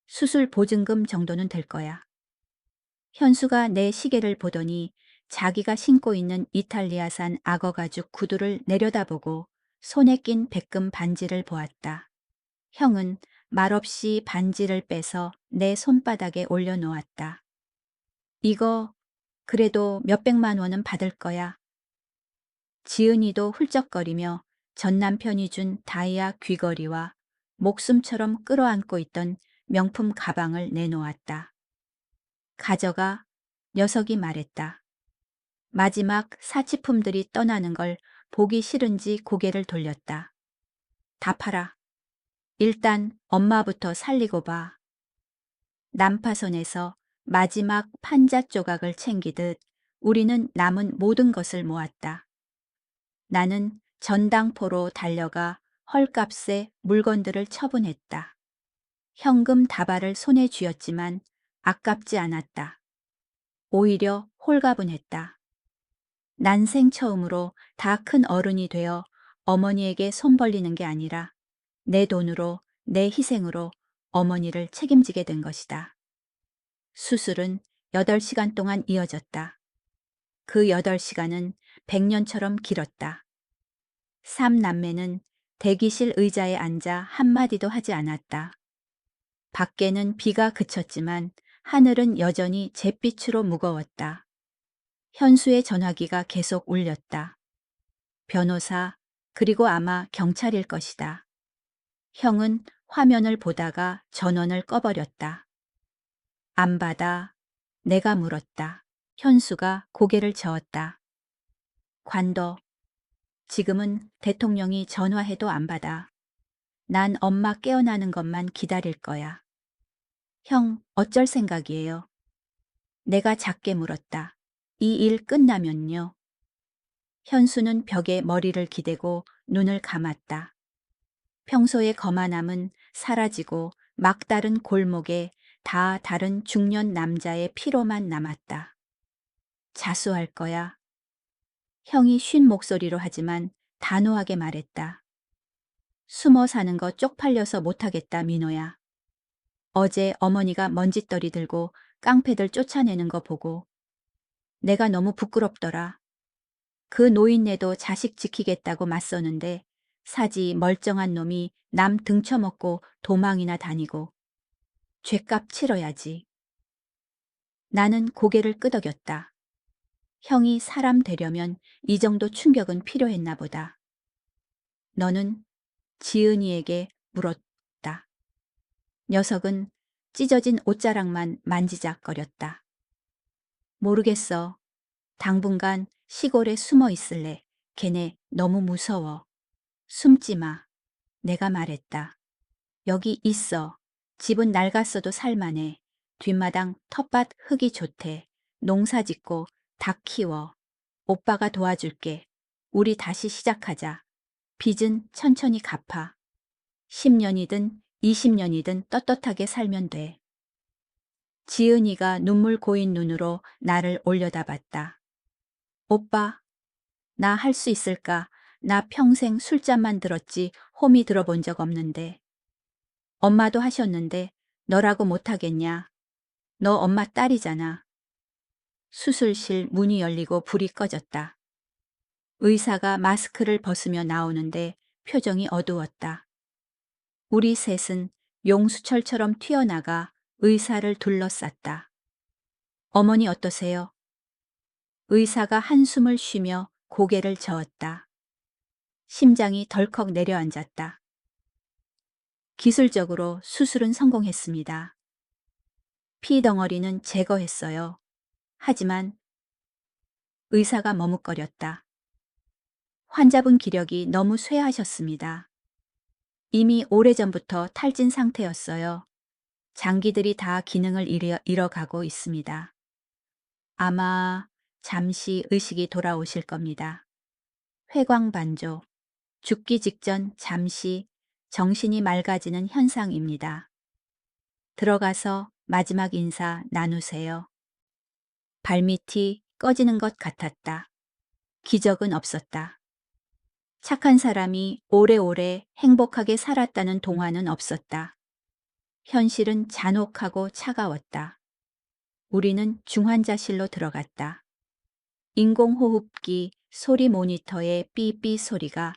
수술 보증금 정도는 될 거야. 현수가 내 시계를 보더니 자기가 신고 있는 이탈리아산 악어 가죽 구두를 내려다보고 손에 낀 백금 반지를 보았다. 형은 말없이 반지를 빼서 내 손바닥에 올려놓았다. 이거 그래도 몇백만 원은 받을 거야. 지은이도 훌쩍거리며 전 남편이 준 다이아 귀걸이와 목숨처럼 끌어안고 있던 명품 가방을 내놓았다. 가져가. 녀석이 말했다. 마지막 사치품들이 떠나는 걸 보기 싫은지 고개를 돌렸다. 다 팔아. 일단 엄마부터 살리고 봐. 난파선에서 마지막 판자 조각을 챙기듯 우리는 남은 모든 것을 모았다. 나는 전당포로 달려가 헐값에 물건들을 처분했다. 현금 다발을 손에 쥐었지만 아깝지 않았다. 오히려 홀가분했다. 난생 처음으로 다 큰 어른이 되어 어머니에게 손 벌리는 게 아니라 내 돈으로, 내 희생으로 어머니를 책임지게 된 것이다. 수술은 8시간 동안 이어졌다. 그 8시간은 100년처럼 길었다. 삼남매는 대기실 의자에 앉아 한마디도 하지 않았다. 밖에는 비가 그쳤지만 하늘은 여전히 잿빛으로 무거웠다. 현수의 전화기가 계속 울렸다. 변호사, 그리고 아마 경찰일 것이다. 형은 화면을 보다가 전원을 꺼버렸다. 안 받아. 내가 물었다. 현수가 고개를 저었다. 관둬. 지금은 대통령이 전화해도 안 받아. 난 엄마 깨어나는 것만 기다릴 거야. 형, 어쩔 생각이에요? 내가 작게 물었다. 이 일 끝나면요. 현수는 벽에 머리를 기대고 눈을 감았다. 평소의 거만함은 사라지고 막다른 골목에 다 다른 중년 남자의 피로만 남았다. 자수할 거야. 형이 쉰 목소리로 하지만 단호하게 말했다. 숨어 사는 거 쪽팔려서 못하겠다, 민호야. 어제 어머니가 먼지떨이 들고 깡패들 쫓아내는 거 보고 내가 너무 부끄럽더라. 그 노인네도 자식 지키겠다고 맞서는데 사지 멀쩡한 놈이 남 등쳐먹고 도망이나 다니고 죗값 치러야지. 나는 고개를 끄덕였다. 형이 사람 되려면 이 정도 충격은 필요했나 보다. 너는 지은이에게 물었다. 녀석은 찢어진 옷자락만 만지작거렸다. 모르겠어. 당분간 시골에 숨어 있을래. 걔네 너무 무서워. 숨지 마. 내가 말했다. 여기 있어. 집은 낡았어도 살만해. 뒷마당 텃밭 흙이 좋대. 농사 짓고 닭 키워. 오빠가 도와줄게. 우리 다시 시작하자. 빚은 천천히 갚아. 10년이든 20년이든 떳떳하게 살면 돼. 지은이가 눈물 고인 눈으로 나를 올려다봤다. 오빠, 나 할 수 있을까? 나 평생 술잔만 들었지 홈이 들어본 적 없는데. 엄마도 하셨는데 너라고 못하겠냐? 너 엄마 딸이잖아. 수술실 문이 열리고 불이 꺼졌다. 의사가 마스크를 벗으며 나오는데 표정이 어두웠다. 우리 셋은 용수철처럼 튀어나가 의사를 둘러쌌다. 어머니 어떠세요? 의사가 한숨을 쉬며 고개를 저었다. 심장이 덜컥 내려앉았다. 기술적으로 수술은 성공했습니다. 피 덩어리는 제거했어요. 하지만 의사가 머뭇거렸다. 환자분 기력이 너무 쇠하셨습니다. 이미 오래전부터 탈진 상태였어요. 장기들이 다 기능을 잃어가고 있습니다. 아마 잠시 의식이 돌아오실 겁니다. 회광반조, 죽기 직전 잠시 정신이 맑아지는 현상입니다. 들어가서 마지막 인사 나누세요. 발밑이 꺼지는 것 같았다. 기적은 없었다. 착한 사람이 오래오래 행복하게 살았다는 동화는 없었다. 현실은 잔혹하고 차가웠다. 우리는 중환자실로 들어갔다. 인공호흡기 소리 모니터의 삐삐 소리가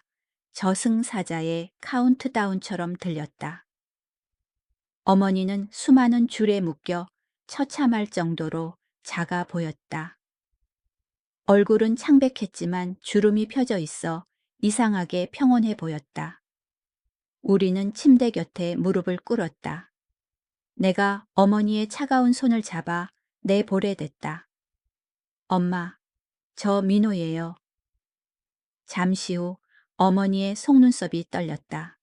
저승사자의 카운트다운처럼 들렸다. 어머니는 수많은 줄에 묶여 처참할 정도로 작아 보였다. 얼굴은 창백했지만 주름이 펴져 있어 이상하게 평온해 보였다. 우리는 침대 곁에 무릎을 꿇었다. 내가 어머니의 차가운 손을 잡아 내 볼에 댔다. 엄마, 저 민호예요. 잠시 후 어머니의 속눈썹이 떨렸다.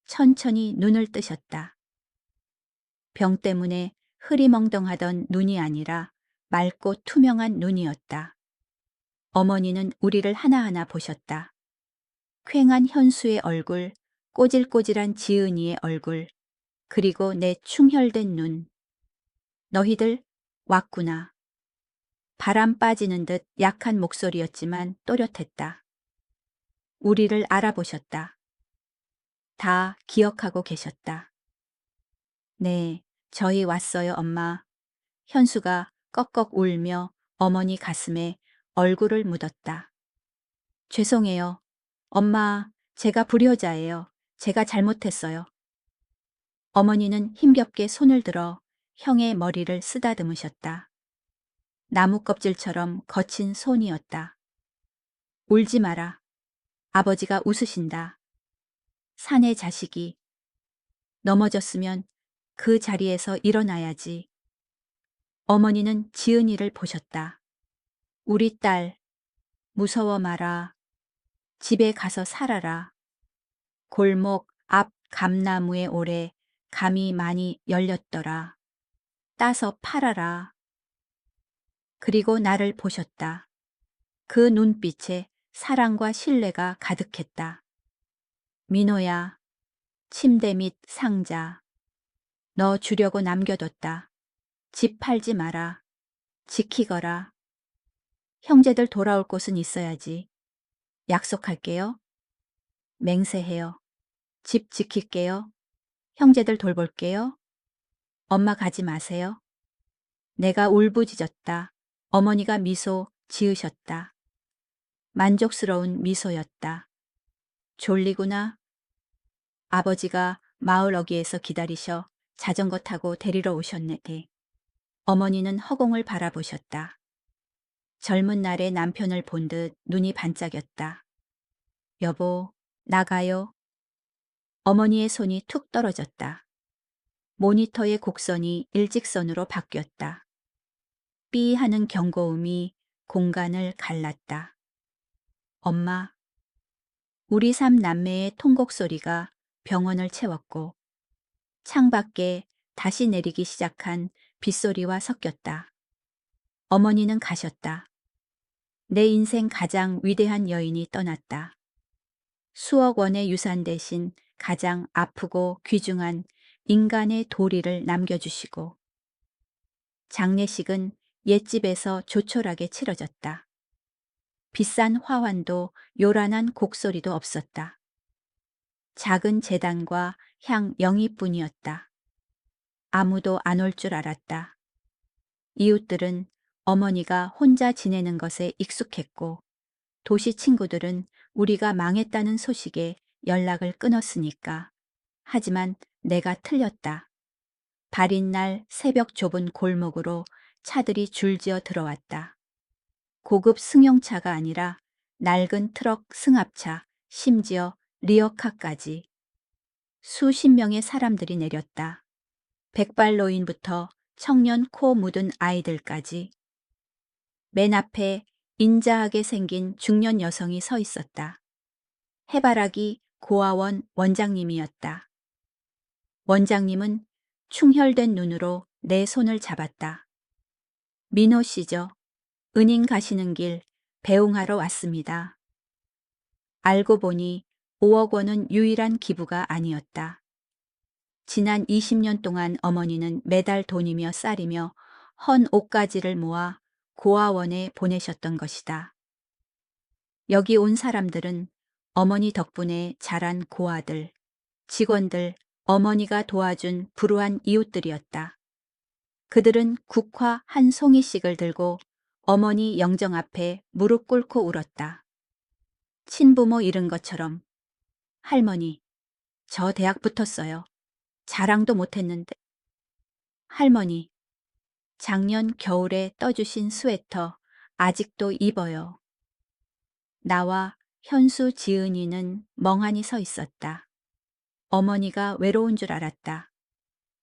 천천히 눈을 뜨셨다. 병 때문에 흐리멍덩하던 눈이 아니라 맑고 투명한 눈이었다. 어머니는 우리를 하나하나 보셨다. 퀭한 현수의 얼굴, 꼬질꼬질한 지은이의 얼굴, 그리고 내 충혈된 눈. 너희들 왔구나. 바람 빠지는 듯 약한 목소리였지만 또렷했다. 우리를 알아보셨다. 다 기억하고 계셨다. 네, 저희 왔어요, 엄마. 현수가 꺽꺽 울며 어머니 가슴에 얼굴을 묻었다. 죄송해요. 엄마, 제가 불효자예요. 제가 잘못했어요. 어머니는 힘겹게 손을 들어 형의 머리를 쓰다듬으셨다. 나무 껍질처럼 거친 손이었다. 울지 마라. 아버지가 웃으신다. 사내 자식이 넘어졌으면 그 자리에서 일어나야지. 어머니는 지은이를 보셨다. 우리 딸, 무서워 마라. 집에 가서 살아라. 골목 앞 감나무에 올해 감이 많이 열렸더라. 따서 팔아라. 그리고 나를 보셨다. 그 눈빛에 사랑과 신뢰가 가득했다. 민호야, 침대 밑 상자. 너 주려고 남겨뒀다. 집 팔지 마라. 지키거라. 형제들 돌아올 곳은 있어야지. 약속할게요. 맹세해요. 집 지킬게요. 형제들 돌볼게요. 엄마 가지 마세요. 내가 울부짖었다. 어머니가 미소 지으셨다. 만족스러운 미소였다. 졸리구나. 아버지가 마을 어귀에서 기다리셔 자전거 타고 데리러 오셨네. 어머니는 허공을 바라보셨다. 젊은 날의 남편을 본 듯 눈이 반짝였다. 여보, 나가요. 어머니의 손이 툭 떨어졌다. 모니터의 곡선이 일직선으로 바뀌었다. 삐 하는 경고음이 공간을 갈랐다. 엄마. 우리 삼 남매의 통곡 소리가 병원을 채웠고 창밖에 다시 내리기 시작한 빗소리와 섞였다. 어머니는 가셨다. 내 인생 가장 위대한 여인이 떠났다. 수억 원의 유산 대신 가장 아프고 귀중한 인간의 도리를 남겨주시고 장례식은 옛집에서 조촐하게 치러졌다. 비싼 화환도 요란한 곡소리도 없었다. 작은 제단과 향 영이뿐이었다. 아무도 안 올 줄 알았다. 이웃들은 어머니가 혼자 지내는 것에 익숙했고 도시 친구들은 우리가 망했다는 소식에 연락을 끊었으니까. 하지만 내가 틀렸다. 발인 날 새벽 좁은 골목으로 차들이 줄지어 들어왔다. 고급 승용차가 아니라 낡은 트럭 승합차, 심지어 리어카까지. 수십 명의 사람들이 내렸다. 백발 노인부터 청년 코 묻은 아이들까지. 맨 앞에 인자하게 생긴 중년 여성이 서 있었다. 해바라기 고아원 원장님이었다. 원장님은 충혈된 눈으로 내 손을 잡았다. 민호 씨죠. 은인 가시는 길 배웅하러 왔습니다. 알고 보니 5억 원은 유일한 기부가 아니었다. 지난 20년 동안 어머니는 매달 돈이며 쌀이며 헌 옷가지를 모아 고아원에 보내셨던 것이다. 여기 온 사람들은 어머니 덕분에 자란 고아들, 직원들, 어머니가 도와준 불우한 이웃들이었다. 그들은 국화 한 송이씩을 들고 어머니 영정 앞에 무릎 꿇고 울었다. 친부모 잃은 것처럼. 할머니, 저 대학 붙었어요. 자랑도 못했는데. 할머니, 작년 겨울에 떠주신 스웨터 아직도 입어요. 나와 현수 지은이는 멍하니 서 있었다. 어머니가 외로운 줄 알았다.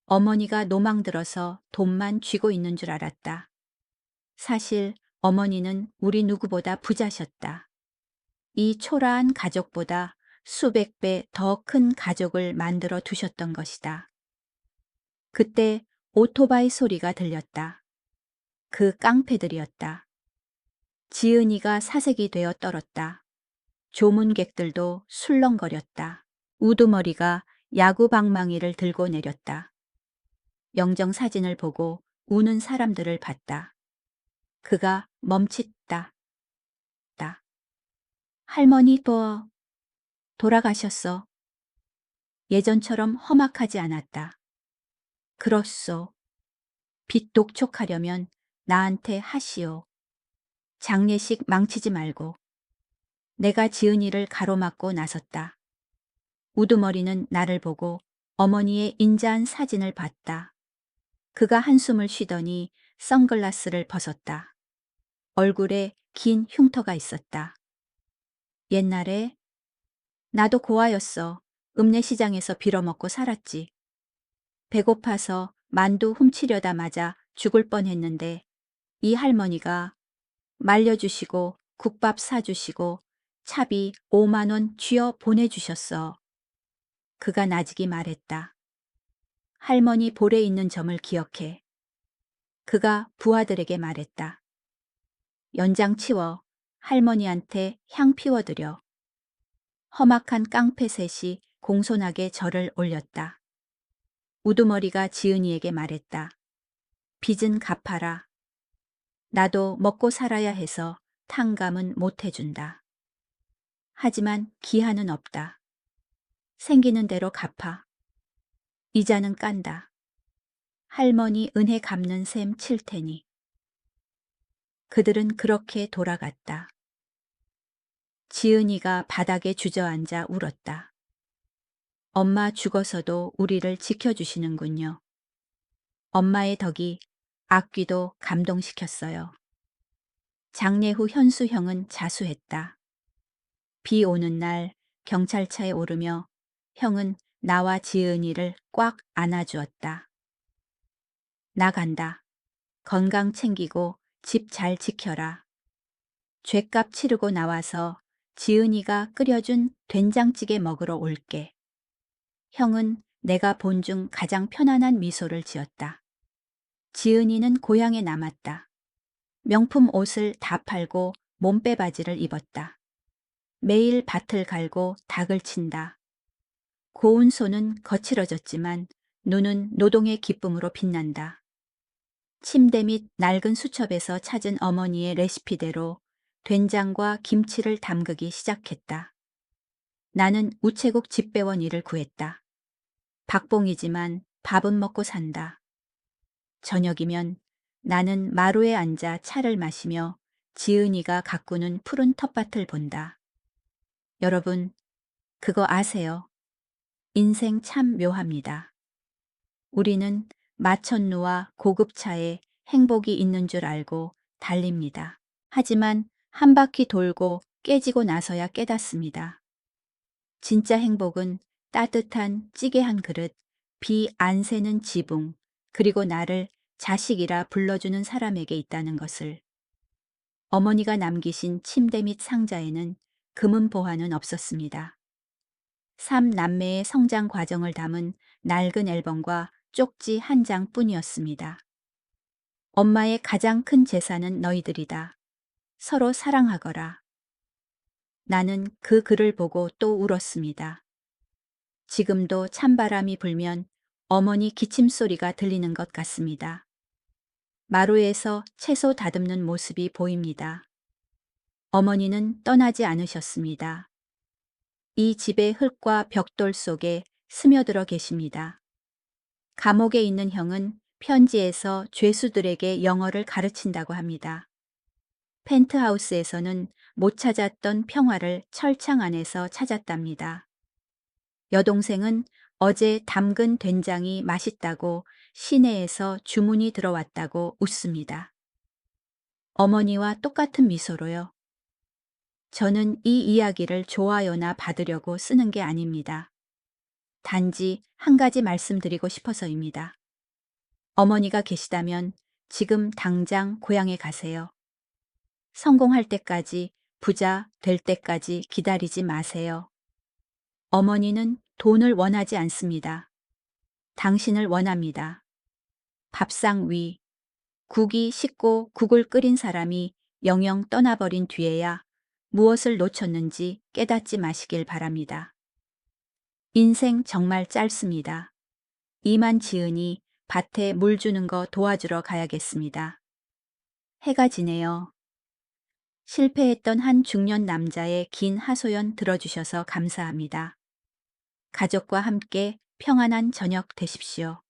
어머니가 노망 들어서 돈만 쥐고 있는 줄 알았다. 사실 어머니는 우리 누구보다 부자셨다. 이 초라한 가족보다 수백 배 더 큰 가족을 만들어 두셨던 것이다. 그때 오토바이 소리가 들렸다. 그 깡패들이었다. 지은이가 사색이 되어 떨었다. 조문객들도 술렁거렸다. 우두머리가 야구 방망이를 들고 내렸다. 영정 사진을 보고 우는 사람들을 봤다. 그가 멈칫다. 할머니 돌아가셨어. 예전처럼 험악하지 않았다. 그렇소. 빚 독촉하려면 나한테 하시오. 장례식 망치지 말고. 내가 지은이를 가로막고 나섰다. 우두머리는 나를 보고 어머니의 인자한 사진을 봤다. 그가 한숨을 쉬더니 선글라스를 벗었다. 얼굴에 긴 흉터가 있었다. 옛날에 나도 고아였어. 읍내시장에서 빌어먹고 살았지. 배고파서 만두 훔치려다 맞아 죽을 뻔했는데 이 할머니가 말려주시고 국밥 사주시고 차비 5만 원 쥐어 보내주셨어. 그가 나직이 말했다. 할머니 볼에 있는 점을 기억해. 그가 부하들에게 말했다. 연장 치워 할머니한테 향 피워드려. 험악한 깡패셋이 공손하게 절을 올렸다. 우두머리가 지은이에게 말했다. 빚은 갚아라. 나도 먹고 살아야 해서 탕감은 못 해준다. 하지만 기한은 없다. 생기는 대로 갚아. 이자는 깐다. 할머니 은혜 갚는 셈 칠 테니. 그들은 그렇게 돌아갔다. 지은이가 바닥에 주저앉아 울었다. 엄마 죽어서도 우리를 지켜주시는군요. 엄마의 덕이 악귀도 감동시켰어요. 장례 후 현수 형은 자수했다. 비 오는 날 경찰차에 오르며 형은 나와 지은이를 꽉 안아주었다. 나간다. 건강 챙기고 집 잘 지켜라. 죗값 치르고 나와서 지은이가 끓여준 된장찌개 먹으러 올게. 형은 내가 본 중 가장 편안한 미소를 지었다. 지은이는 고향에 남았다. 명품 옷을 다 팔고 몸빼바지를 입었다. 매일 밭을 갈고 닭을 친다. 고운 손은 거칠어졌지만 눈은 노동의 기쁨으로 빛난다. 침대 밑 낡은 수첩에서 찾은 어머니의 레시피대로 된장과 김치를 담그기 시작했다. 나는 우체국 집배원 일을 구했다. 박봉이지만 밥은 먹고 산다. 저녁이면 나는 마루에 앉아 차를 마시며 지은이가 가꾸는 푸른 텃밭을 본다. 여러분, 그거 아세요? 인생 참 묘합니다. 우리는 마천루와 고급차에 행복이 있는 줄 알고 달립니다. 하지만 한 바퀴 돌고 깨지고 나서야 깨닫습니다. 진짜 행복은 따뜻한 찌개 한 그릇, 비 안 새는 지붕, 그리고 나를 자식이라 불러주는 사람에게 있다는 것을. 어머니가 남기신 침대 및 상자에는 금은 보화는 없었습니다. 3남매의 성장 과정을 담은 낡은 앨범과 쪽지 한 장뿐이었습니다. 엄마의 가장 큰 재산은 너희들이다. 서로 사랑하거라. 나는 그 글을 보고 또 울었습니다. 지금도 찬바람이 불면 어머니 기침 소리가 들리는 것 같습니다. 마루에서 채소 다듬는 모습이 보입니다. 어머니는 떠나지 않으셨습니다. 이 집의 흙과 벽돌 속에 스며들어 계십니다. 감옥에 있는 형은 편지에서 죄수들에게 영어를 가르친다고 합니다. 펜트하우스에서는 못 찾았던 평화를 철창 안에서 찾았답니다. 여동생은 어제 담근 된장이 맛있다고 시내에서 주문이 들어왔다고 웃습니다. 어머니와 똑같은 미소로요. 저는 이 이야기를 좋아요나 받으려고 쓰는 게 아닙니다. 단지 한 가지 말씀드리고 싶어서입니다. 어머니가 계시다면 지금 당장 고향에 가세요. 성공할 때까지, 부자 될 때까지 기다리지 마세요. 어머니는 돈을 원하지 않습니다. 당신을 원합니다. 밥상 위, 국이 식고 국을 끓인 사람이 영영 떠나버린 뒤에야 무엇을 놓쳤는지 깨닫지 마시길 바랍니다. 인생 정말 짧습니다. 이만 지으니 밭에 물 주는 거 도와주러 가야겠습니다. 해가 지네요. 실패했던 한 중년 남자의 긴 하소연 들어주셔서 감사합니다. 가족과 함께 평안한 저녁 되십시오.